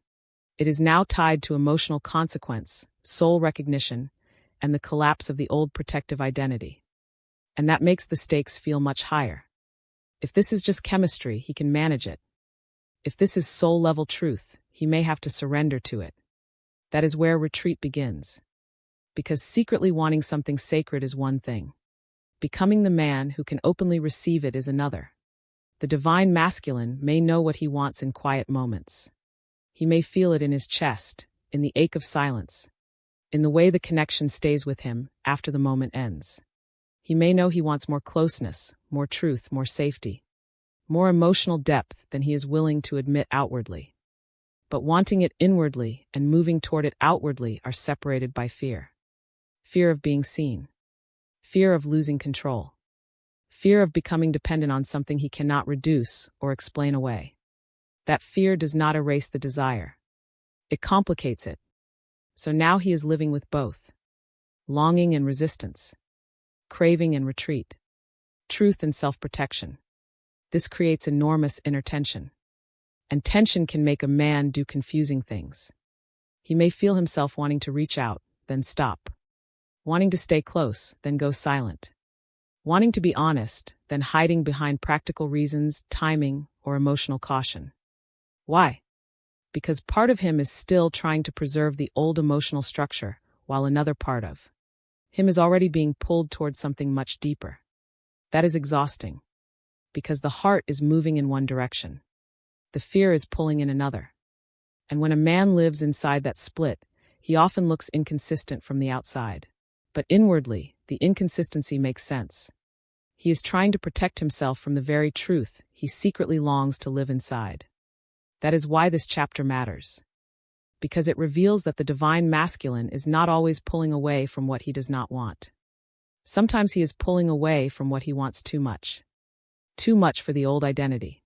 It is now tied to emotional consequence, soul recognition, and the collapse of the old protective identity. And that makes the stakes feel much higher. If this is just chemistry, he can manage it. If this is soul-level truth, he may have to surrender to it. That is where retreat begins. Because secretly wanting something sacred is one thing. Becoming the man who can openly receive it is another. The divine masculine may know what he wants in quiet moments. He may feel it in his chest, in the ache of silence, in the way the connection stays with him after the moment ends. He may know he wants more closeness, more truth, more safety, more emotional depth than he is willing to admit outwardly. But wanting it inwardly and moving toward it outwardly are separated by fear. Fear of being seen. Fear of losing control. Fear of becoming dependent on something he cannot reduce or explain away. That fear does not erase the desire. It complicates it. So now he is living with both. Longing and resistance. Craving and retreat. Truth and self-protection. This creates enormous inner tension. And tension can make a man do confusing things. He may feel himself wanting to reach out, then stop. Wanting to stay close, then go silent. Wanting to be honest, then hiding behind practical reasons, timing, or emotional caution. Why? Because part of him is still trying to preserve the old emotional structure, while another part of him is already being pulled towards something much deeper. That is exhausting. Because the heart is moving in one direction. The fear is pulling in another. And when a man lives inside that split, he often looks inconsistent from the outside. But inwardly, the inconsistency makes sense. He is trying to protect himself from the very truth he secretly longs to live inside. That is why this chapter matters. Because it reveals that the divine masculine is not always pulling away from what he does not want. Sometimes he is pulling away from what he wants too much. Too much for the old identity.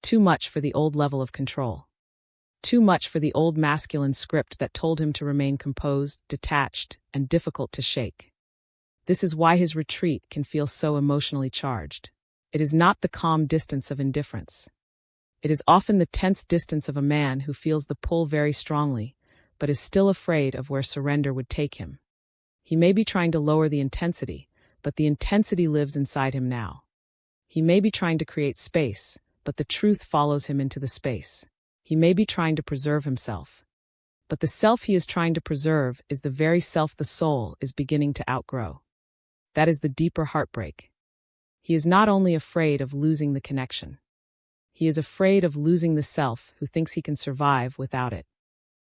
Too much for the old level of control. Too much for the old masculine script that told him to remain composed, detached, and difficult to shake. This is why his retreat can feel so emotionally charged. It is not the calm distance of indifference. It is often the tense distance of a man who feels the pull very strongly, but is still afraid of where surrender would take him. He may be trying to lower the intensity, but the intensity lives inside him now. He may be trying to create space, but the truth follows him into the space. He may be trying to preserve himself, but the self he is trying to preserve is the very self the soul is beginning to outgrow. That is the deeper heartbreak. He is not only afraid of losing the connection. He is afraid of losing the self who thinks he can survive without it.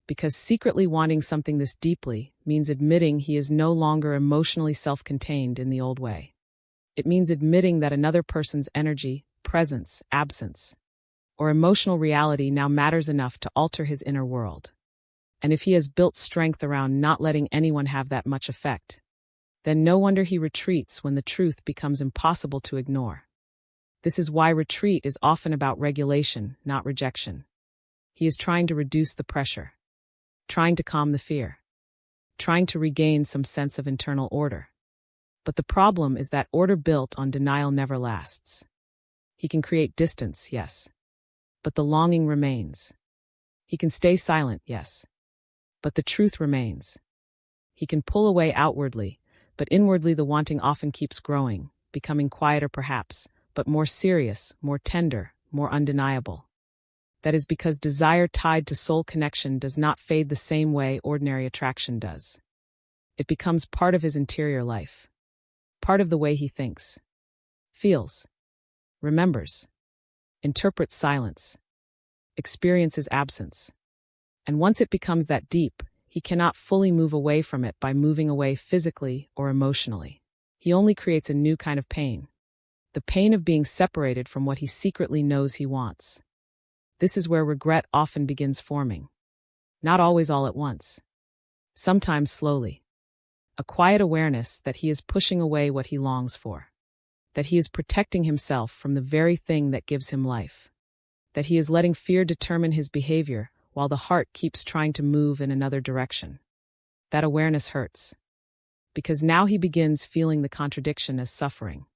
Because secretly wanting something this deeply means admitting he is no longer emotionally self-contained in the old way. It means admitting that another person's energy, presence, absence, or emotional reality now matters enough to alter his inner world. And if he has built strength around not letting anyone have that much effect, then no wonder he retreats when the truth becomes impossible to ignore. This is why retreat is often about regulation, not rejection. He is trying to reduce the pressure, trying to calm the fear, trying to regain some sense of internal order. But the problem is that order built on denial never lasts. He can create distance, yes, but the longing remains. He can stay silent, yes, but the truth remains. He can pull away outwardly, but inwardly the wanting often keeps growing, becoming quieter perhaps, but more serious, more tender, more undeniable. That is because desire tied to soul connection does not fade the same way ordinary attraction does. It becomes part of his interior life, part of the way he thinks, feels, remembers, interprets silence, experiences absence. And once it becomes that deep, he cannot fully move away from it by moving away physically or emotionally. He only creates a new kind of pain, the pain of being separated from what he secretly knows he wants. This is where regret often begins forming. Not always all at once. Sometimes slowly. A quiet awareness that he is pushing away what he longs for. That he is protecting himself from the very thing that gives him life. That he is letting fear determine his behavior while the heart keeps trying to move in another direction. That awareness hurts. Because now he begins feeling the contradiction as suffering.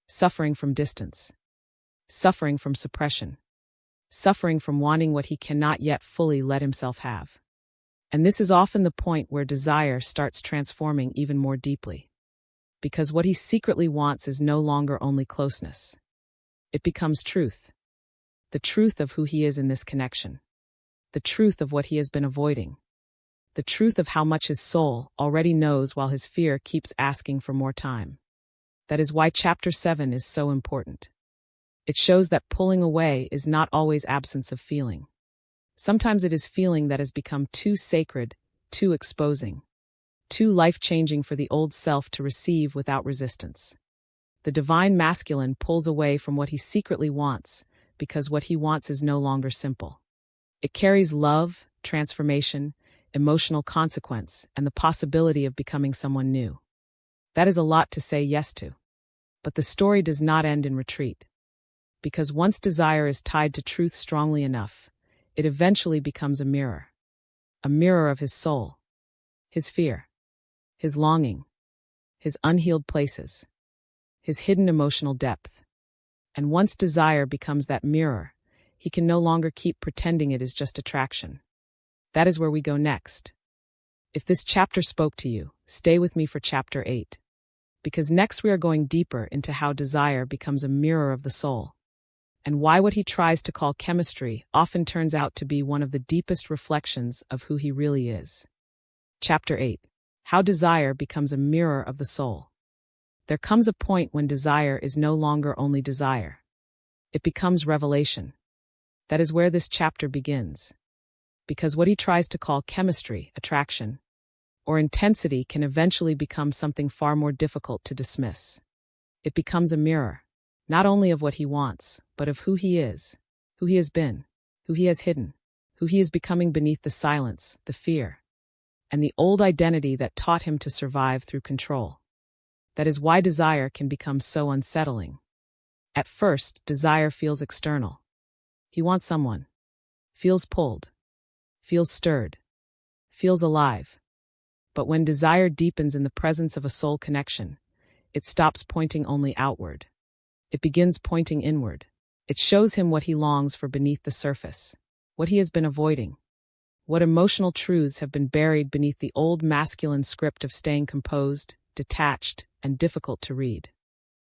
Suffering from distance. Suffering from suppression. Suffering from wanting what he cannot yet fully let himself have. And this is often the point where desire starts transforming even more deeply. Because what he secretly wants is no longer only closeness. It becomes truth. The truth of who he is in this connection. The truth of what he has been avoiding. The truth of how much his soul already knows while his fear keeps asking for more time. That is why Chapter 7 is so important. It shows that pulling away is not always absence of feeling. Sometimes it is feeling that has become too sacred, too exposing, too life-changing for the old self to receive without resistance. The divine masculine pulls away from what he secretly wants because what he wants is no longer simple. It carries love, transformation, emotional consequence, and the possibility of becoming someone new. That is a lot to say yes to. But the story does not end in retreat. Because once desire is tied to truth strongly enough, it eventually becomes a mirror of his soul, his fear, his longing, his unhealed places, his hidden emotional depth. And once desire becomes that mirror, he can no longer keep pretending it is just attraction. That is where we go next. If this chapter spoke to you, stay with me for Chapter 8. Because next we are going deeper into how desire becomes a mirror of the soul. And why what he tries to call chemistry often turns out to be one of the deepest reflections of who he really is. Chapter 8. How desire becomes a mirror of the soul. There comes a point when desire is no longer only desire. It becomes revelation. That is where this chapter begins. Because what he tries to call chemistry, attraction, or intensity can eventually become something far more difficult to dismiss. It becomes a mirror. Not only of what he wants, but of who he is, who he has been, who he has hidden, who he is becoming beneath the silence, the fear, and the old identity that taught him to survive through control. That is why desire can become so unsettling. At first, desire feels external. He wants someone, feels pulled, feels stirred, feels alive. But when desire deepens in the presence of a soul connection, it stops pointing only outward. It begins pointing inward. It shows him what he longs for beneath the surface, what he has been avoiding, what emotional truths have been buried beneath the old masculine script of staying composed, detached, and difficult to read.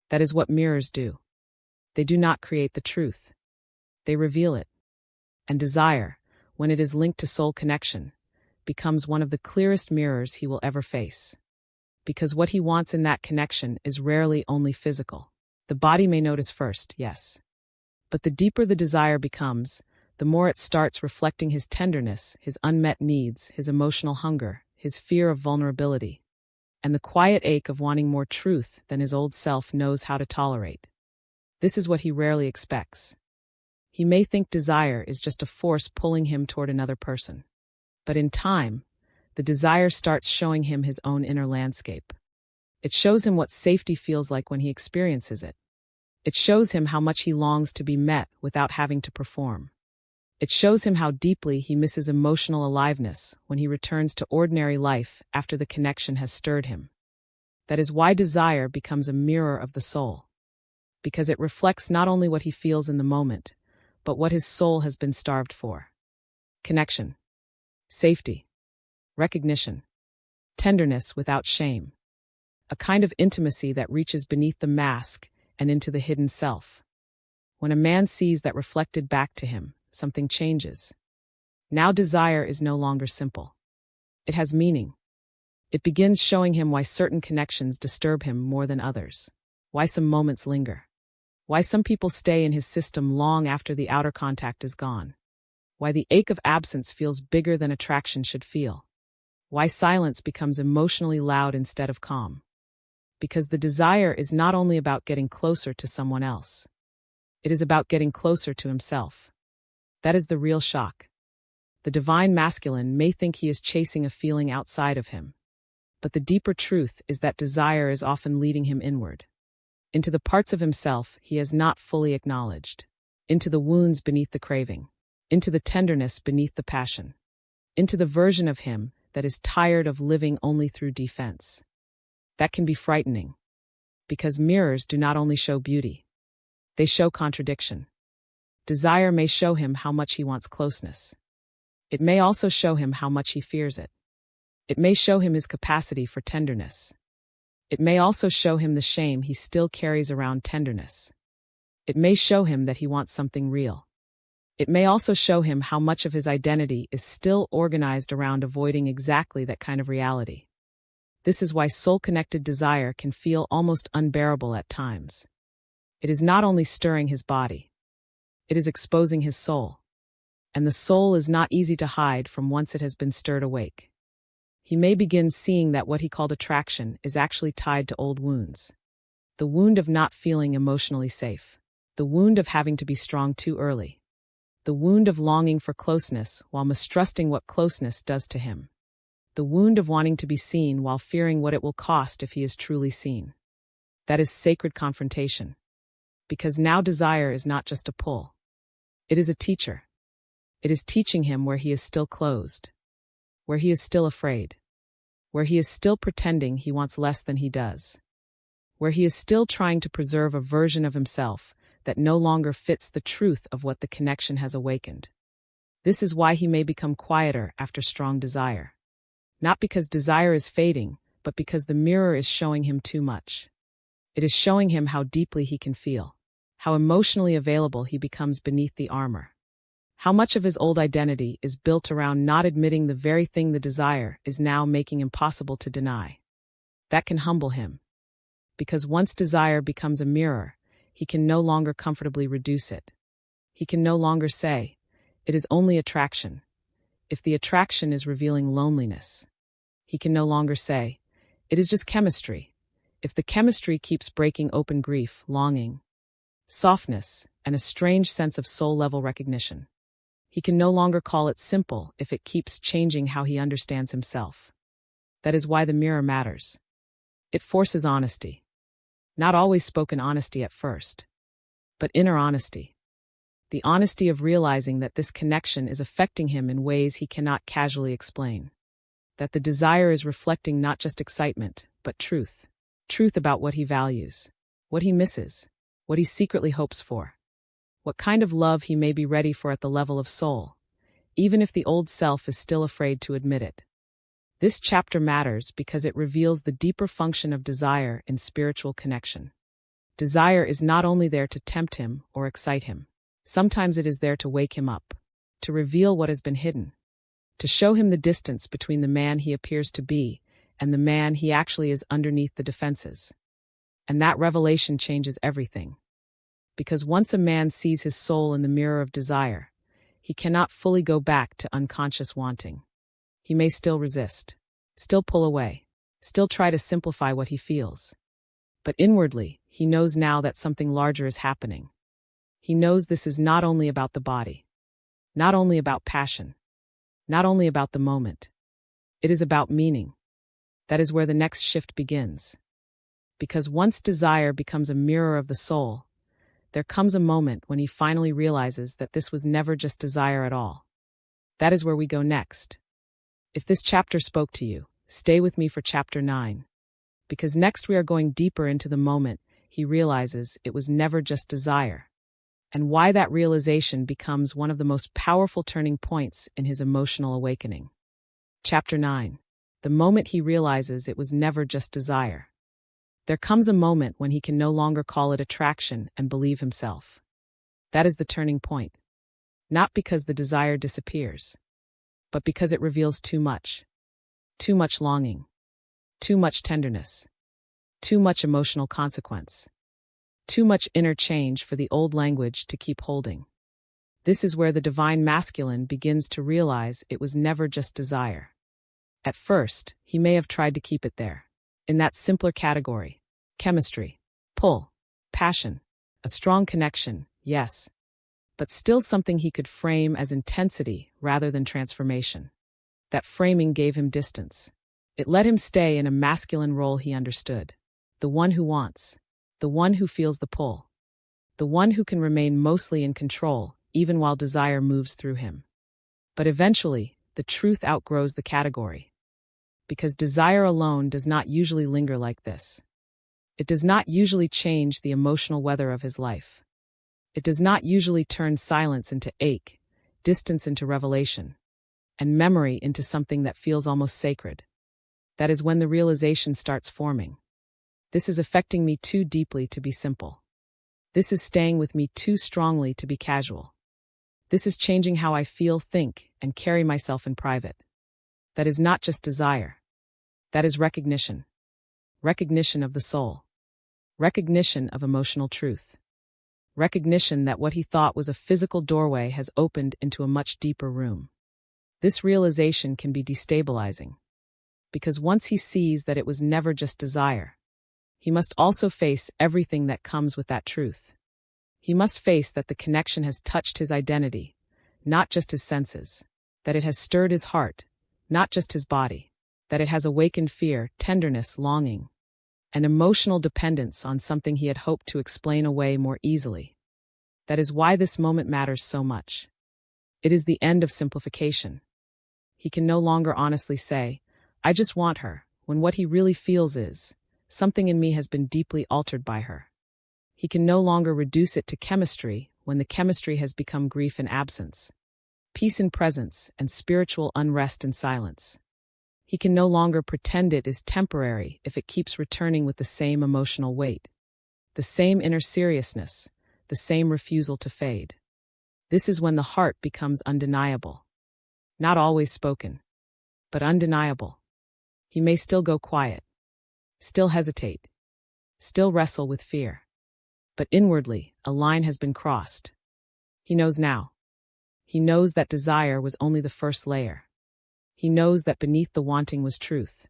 That is what mirrors do. They do not create the truth. They reveal it. And desire, when it is linked to soul connection, becomes one of the clearest mirrors he will ever face. Because what he wants in that connection is rarely only physical. The body may notice first, yes. But the deeper the desire becomes, the more it starts reflecting his tenderness, his unmet needs, his emotional hunger, his fear of vulnerability, and the quiet ache of wanting more truth than his old self knows how to tolerate. This is what he rarely expects. He may think desire is just a force pulling him toward another person. But in time, the desire starts showing him his own inner landscape. It shows him what safety feels like when he experiences it. It shows him how much he longs to be met without having to perform. It shows him how deeply he misses emotional aliveness when he returns to ordinary life after the connection has stirred him. That is why desire becomes a mirror of the soul. Because it reflects not only what he feels in the moment, but what his soul has been starved for. Connection, safety, recognition, tenderness without shame. A kind of intimacy that reaches beneath the mask and into the hidden self. When a man sees that reflected back to him, something changes. Now desire is no longer simple. It has meaning. It begins showing him why certain connections disturb him more than others. Why some moments linger. Why some people stay in his system long after the outer contact is gone. Why the ache of absence feels bigger than attraction should feel. Why silence becomes emotionally loud instead of calm. Because the desire is not only about getting closer to someone else. It is about getting closer to himself. That is the real shock. The divine masculine may think he is chasing a feeling outside of him. But the deeper truth is that desire is often leading him inward. Into the parts of himself he has not fully acknowledged. Into the wounds beneath the craving. Into the tenderness beneath the passion. Into the version of him that is tired of living only through defense. That can be frightening. Because mirrors do not only show beauty. They show contradiction. Desire may show him how much he wants closeness. It may also show him how much he fears it. It may show him his capacity for tenderness. It may also show him the shame he still carries around tenderness. It may show him that he wants something real. It may also show him how much of his identity is still organized around avoiding exactly that kind of reality. This is why soul-connected desire can feel almost unbearable at times. It is not only stirring his body. It is exposing his soul. And the soul is not easy to hide from once it has been stirred awake. He may begin seeing that what he called attraction is actually tied to old wounds. The wound of not feeling emotionally safe. The wound of having to be strong too early. The wound of longing for closeness while mistrusting what closeness does to him. The wound of wanting to be seen while fearing what it will cost if he is truly seen. That is sacred confrontation. Because now desire is not just a pull. It is a teacher. It is teaching him where he is still closed. Where he is still afraid. Where he is still pretending he wants less than he does. Where he is still trying to preserve a version of himself that no longer fits the truth of what the connection has awakened. This is why he may become quieter after strong desire. Not because desire is fading, but because the mirror is showing him too much. It is showing him how deeply he can feel, how emotionally available he becomes beneath the armor. How much of his old identity is built around not admitting the very thing the desire is now making impossible to deny. That can humble him. Because once desire becomes a mirror, he can no longer comfortably reduce it. He can no longer say, it is only attraction, if the attraction is revealing loneliness. He can no longer say, it is just chemistry, if the chemistry keeps breaking open grief, longing, softness, and a strange sense of soul-level recognition. He can no longer call it simple if it keeps changing how he understands himself. That is why the mirror matters. It forces honesty. Not always spoken honesty at first, but inner honesty. The honesty of realizing that this connection is affecting him in ways he cannot casually explain. That the desire is reflecting not just excitement, but truth. Truth about what he values, what he misses, what he secretly hopes for. What kind of love he may be ready for at the level of soul, even if the old self is still afraid to admit it. This chapter matters because it reveals the deeper function of desire in spiritual connection. Desire is not only there to tempt him or excite him. Sometimes it is there to wake him up, to reveal what has been hidden, to show him the distance between the man he appears to be and the man he actually is underneath the defenses. And that revelation changes everything. Because once a man sees his soul in the mirror of desire, he cannot fully go back to unconscious wanting. He may still resist, still pull away, still try to simplify what he feels. But inwardly, he knows now that something larger is happening. He knows this is not only about the body, not only about passion, not only about the moment. It is about meaning. That is where the next shift begins. Because once desire becomes a mirror of the soul, there comes a moment when he finally realizes that this was never just desire at all. That is where we go next. If this chapter spoke to you, stay with me for chapter 9. Because next we are going deeper into the moment he realizes it was never just desire, and why that realization becomes one of the most powerful turning points in his emotional awakening. Chapter 9. The moment he realizes it was never just desire. There comes a moment when he can no longer call it attraction and believe himself. That is the turning point. Not because the desire disappears, but because it reveals too much. Too much longing. Too much tenderness. Too much emotional consequence. Too much inner change for the old language to keep holding. This is where the divine masculine begins to realize it was never just desire. At first, he may have tried to keep it there, in that simpler category: chemistry, pull, passion, a strong connection, yes, but still something he could frame as intensity rather than transformation. That framing gave him distance. It let him stay in a masculine role he understood. The one who wants. The one who feels the pull. The one who can remain mostly in control, even while desire moves through him. But eventually, the truth outgrows the category. Because desire alone does not usually linger like this. It does not usually change the emotional weather of his life. It does not usually turn silence into ache, distance into revelation, and memory into something that feels almost sacred. That is when the realization starts forming. This is affecting me too deeply to be simple. This is staying with me too strongly to be casual. This is changing how I feel, think, and carry myself in private. That is not just desire. That is recognition. Recognition of the soul. Recognition of emotional truth. Recognition that what he thought was a physical doorway has opened into a much deeper room. This realization can be destabilizing. Because once he sees that it was never just desire, he must also face everything that comes with that truth. He must face that the connection has touched his identity, not just his senses, that it has stirred his heart, not just his body, that it has awakened fear, tenderness, longing, and emotional dependence on something he had hoped to explain away more easily. That is why this moment matters so much. It is the end of simplification. He can no longer honestly say, "I just want her," when what he really feels is, "Something in me has been deeply altered by her." He can no longer reduce it to chemistry when the chemistry has become grief and absence, peace in presence, and spiritual unrest in silence. He can no longer pretend it is temporary if it keeps returning with the same emotional weight, the same inner seriousness, the same refusal to fade. This is when the heart becomes undeniable. Not always spoken, but undeniable. He may still go quiet, still hesitate, still wrestle with fear. But inwardly, a line has been crossed. He knows now. He knows that desire was only the first layer. He knows that beneath the wanting was truth.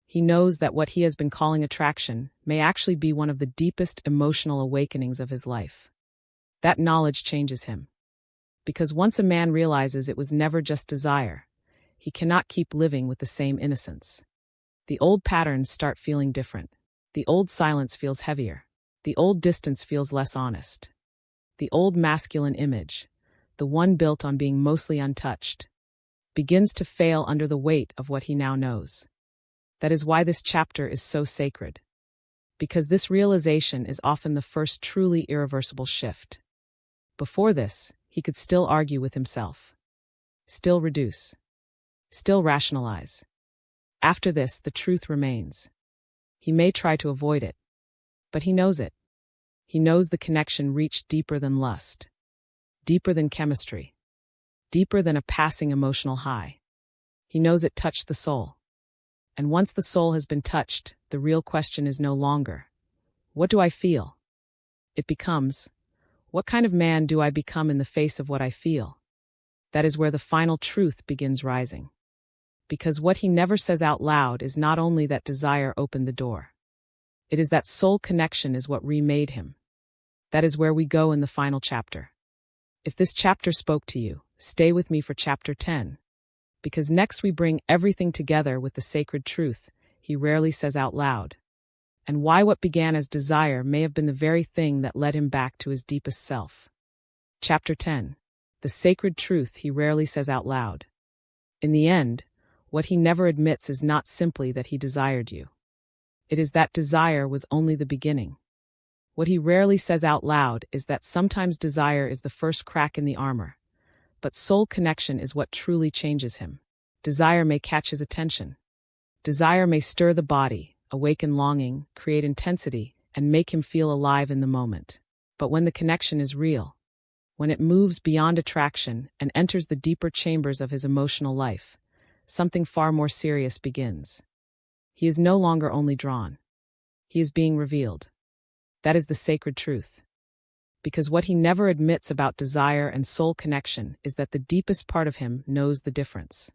He knows that what he has been calling attraction may actually be one of the deepest emotional awakenings of his life. That knowledge changes him. Because once a man realizes it was never just desire, he cannot keep living with the same innocence. The old patterns start feeling different. The old silence feels heavier. The old distance feels less honest. The old masculine image, the one built on being mostly untouched, begins to fail under the weight of what he now knows. That is why this chapter is so sacred. Because this realization is often the first truly irreversible shift. Before this, he could still argue with himself, still reduce, still rationalize. After this, the truth remains. He may try to avoid it, but he knows it. He knows the connection reached deeper than lust, deeper than chemistry, deeper than a passing emotional high. He knows it touched the soul. And once the soul has been touched, the real question is no longer, "What do I feel?" It becomes, "What kind of man do I become in the face of what I feel?" That is where the final truth begins rising. Because what he never says out loud is not only that desire opened the door. It is that soul connection is what remade him. That is where we go in the final chapter. If this chapter spoke to you, stay with me for chapter 10. Because next we bring everything together with the sacred truth he rarely says out loud. And why what began as desire may have been the very thing that led him back to his deepest self. Chapter 10. The sacred truth he rarely says out loud. In the end, what he never admits is not simply that he desired you. It is that desire was only the beginning. What he rarely says out loud is that sometimes desire is the first crack in the armor, but soul connection is what truly changes him. Desire may catch his attention. Desire may stir the body, awaken longing, create intensity, and make him feel alive in the moment. But when the connection is real, when it moves beyond attraction and enters the deeper chambers of his emotional life, something far more serious begins. He is no longer only drawn. He is being revealed. That is the sacred truth. Because what he never admits about desire and soul connection is that the deepest part of him knows the difference.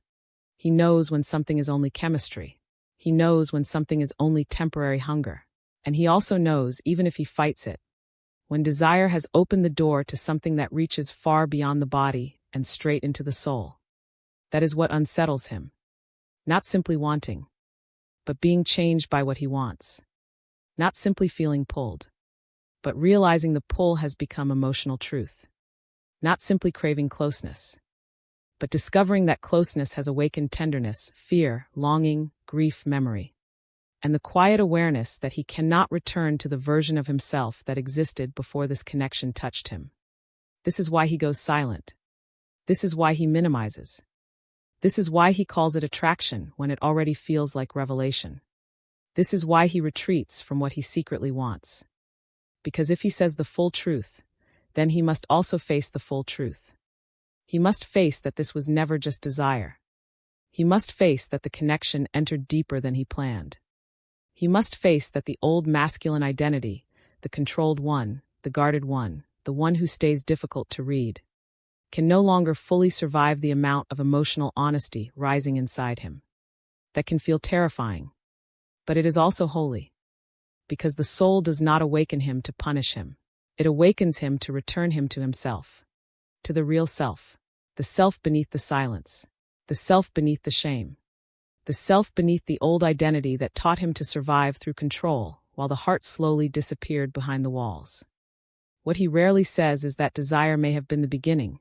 He knows when something is only chemistry. He knows when something is only temporary hunger. And he also knows, even if he fights it, when desire has opened the door to something that reaches far beyond the body and straight into the soul. That is what unsettles him. Not simply wanting, but being changed by what he wants. Not simply feeling pulled, but realizing the pull has become emotional truth. Not simply craving closeness, but discovering that closeness has awakened tenderness, fear, longing, grief, memory, and the quiet awareness that he cannot return to the version of himself that existed before this connection touched him. This is why he goes silent. This is why he minimizes. This is why he calls it attraction when it already feels like revelation. This is why he retreats from what he secretly wants. Because if he says the full truth, then he must also face the full truth. He must face that this was never just desire. He must face that the connection entered deeper than he planned. He must face that the old masculine identity, the controlled one, the guarded one, the one who stays difficult to read, can no longer fully survive the amount of emotional honesty rising inside him. That can feel terrifying, but it is also holy. Because the soul does not awaken him to punish him. It awakens him to return him to himself. To the real self. The self beneath the silence. The self beneath the shame. The self beneath the old identity that taught him to survive through control, while the heart slowly disappeared behind the walls. What he rarely says is that desire may have been the beginning,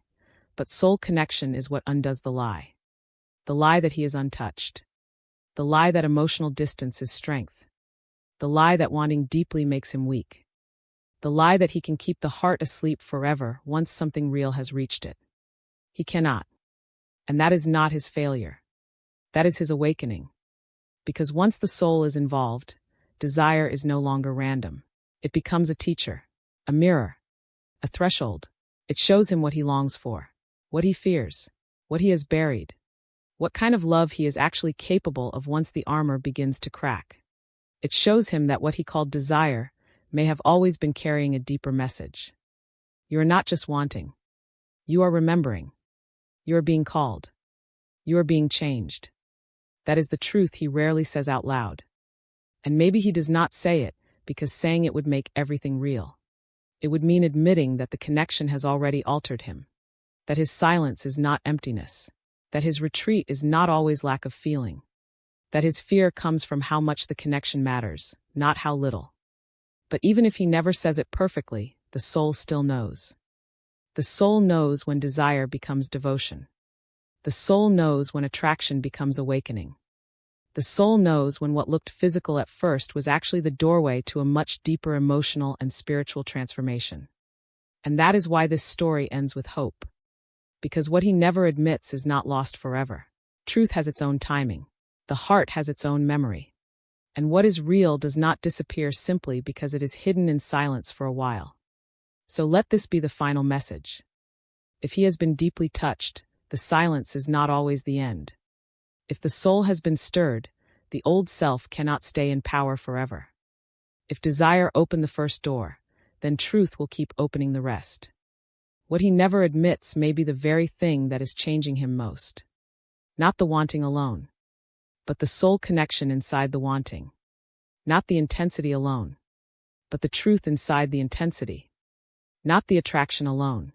but soul connection is what undoes the lie. The lie that he is untouched. The lie that emotional distance is strength. The lie that wanting deeply makes him weak. The lie that he can keep the heart asleep forever once something real has reached it. He cannot. And that is not his failure. That is his awakening. Because once the soul is involved, desire is no longer random. It becomes a teacher, a mirror, a threshold. It shows him what he longs for, what he fears, what he has buried, what kind of love he is actually capable of once the armor begins to crack. It shows him that what he called desire may have always been carrying a deeper message. You are not just wanting. You are remembering. You are being called. You are being changed. That is the truth he rarely says out loud. And maybe he does not say it because saying it would make everything real. It would mean admitting that the connection has already altered him. That his silence is not emptiness. That his retreat is not always lack of feeling. That his fear comes from how much the connection matters, not how little. But even if he never says it perfectly, the soul still knows. The soul knows when desire becomes devotion. The soul knows when attraction becomes awakening. The soul knows when what looked physical at first was actually the doorway to a much deeper emotional and spiritual transformation. And that is why this story ends with hope. Because what he never admits is not lost forever. Truth has its own timing. The heart has its own memory. And what is real does not disappear simply because it is hidden in silence for a while. So let this be the final message. If he has been deeply touched, the silence is not always the end. If the soul has been stirred, the old self cannot stay in power forever. If desire opened the first door, then truth will keep opening the rest. What he never admits may be the very thing that is changing him most. Not the wanting alone, but the soul connection inside the wanting. Not the intensity alone, but the truth inside the intensity. Not the attraction alone,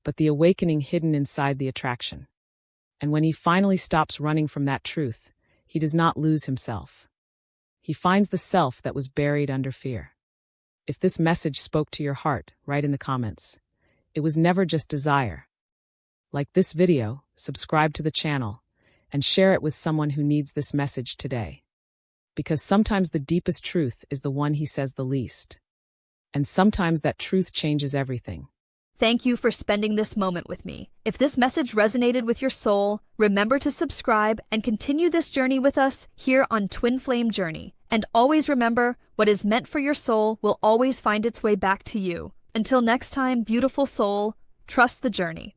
but the awakening hidden inside the attraction. And when he finally stops running from that truth, he does not lose himself. He finds the self that was buried under fear. If this message spoke to your heart, write in the comments. It was never just desire. Like this video, subscribe to the channel, and share it with someone who needs this message today. Because sometimes the deepest truth is the one he says the least. And sometimes that truth changes everything. Thank you for spending this moment with me. If this message resonated with your soul, remember to subscribe and continue this journey with us here on Twin Flame Journey. And always remember, what is meant for your soul will always find its way back to you. Until next time, beautiful soul, trust the journey.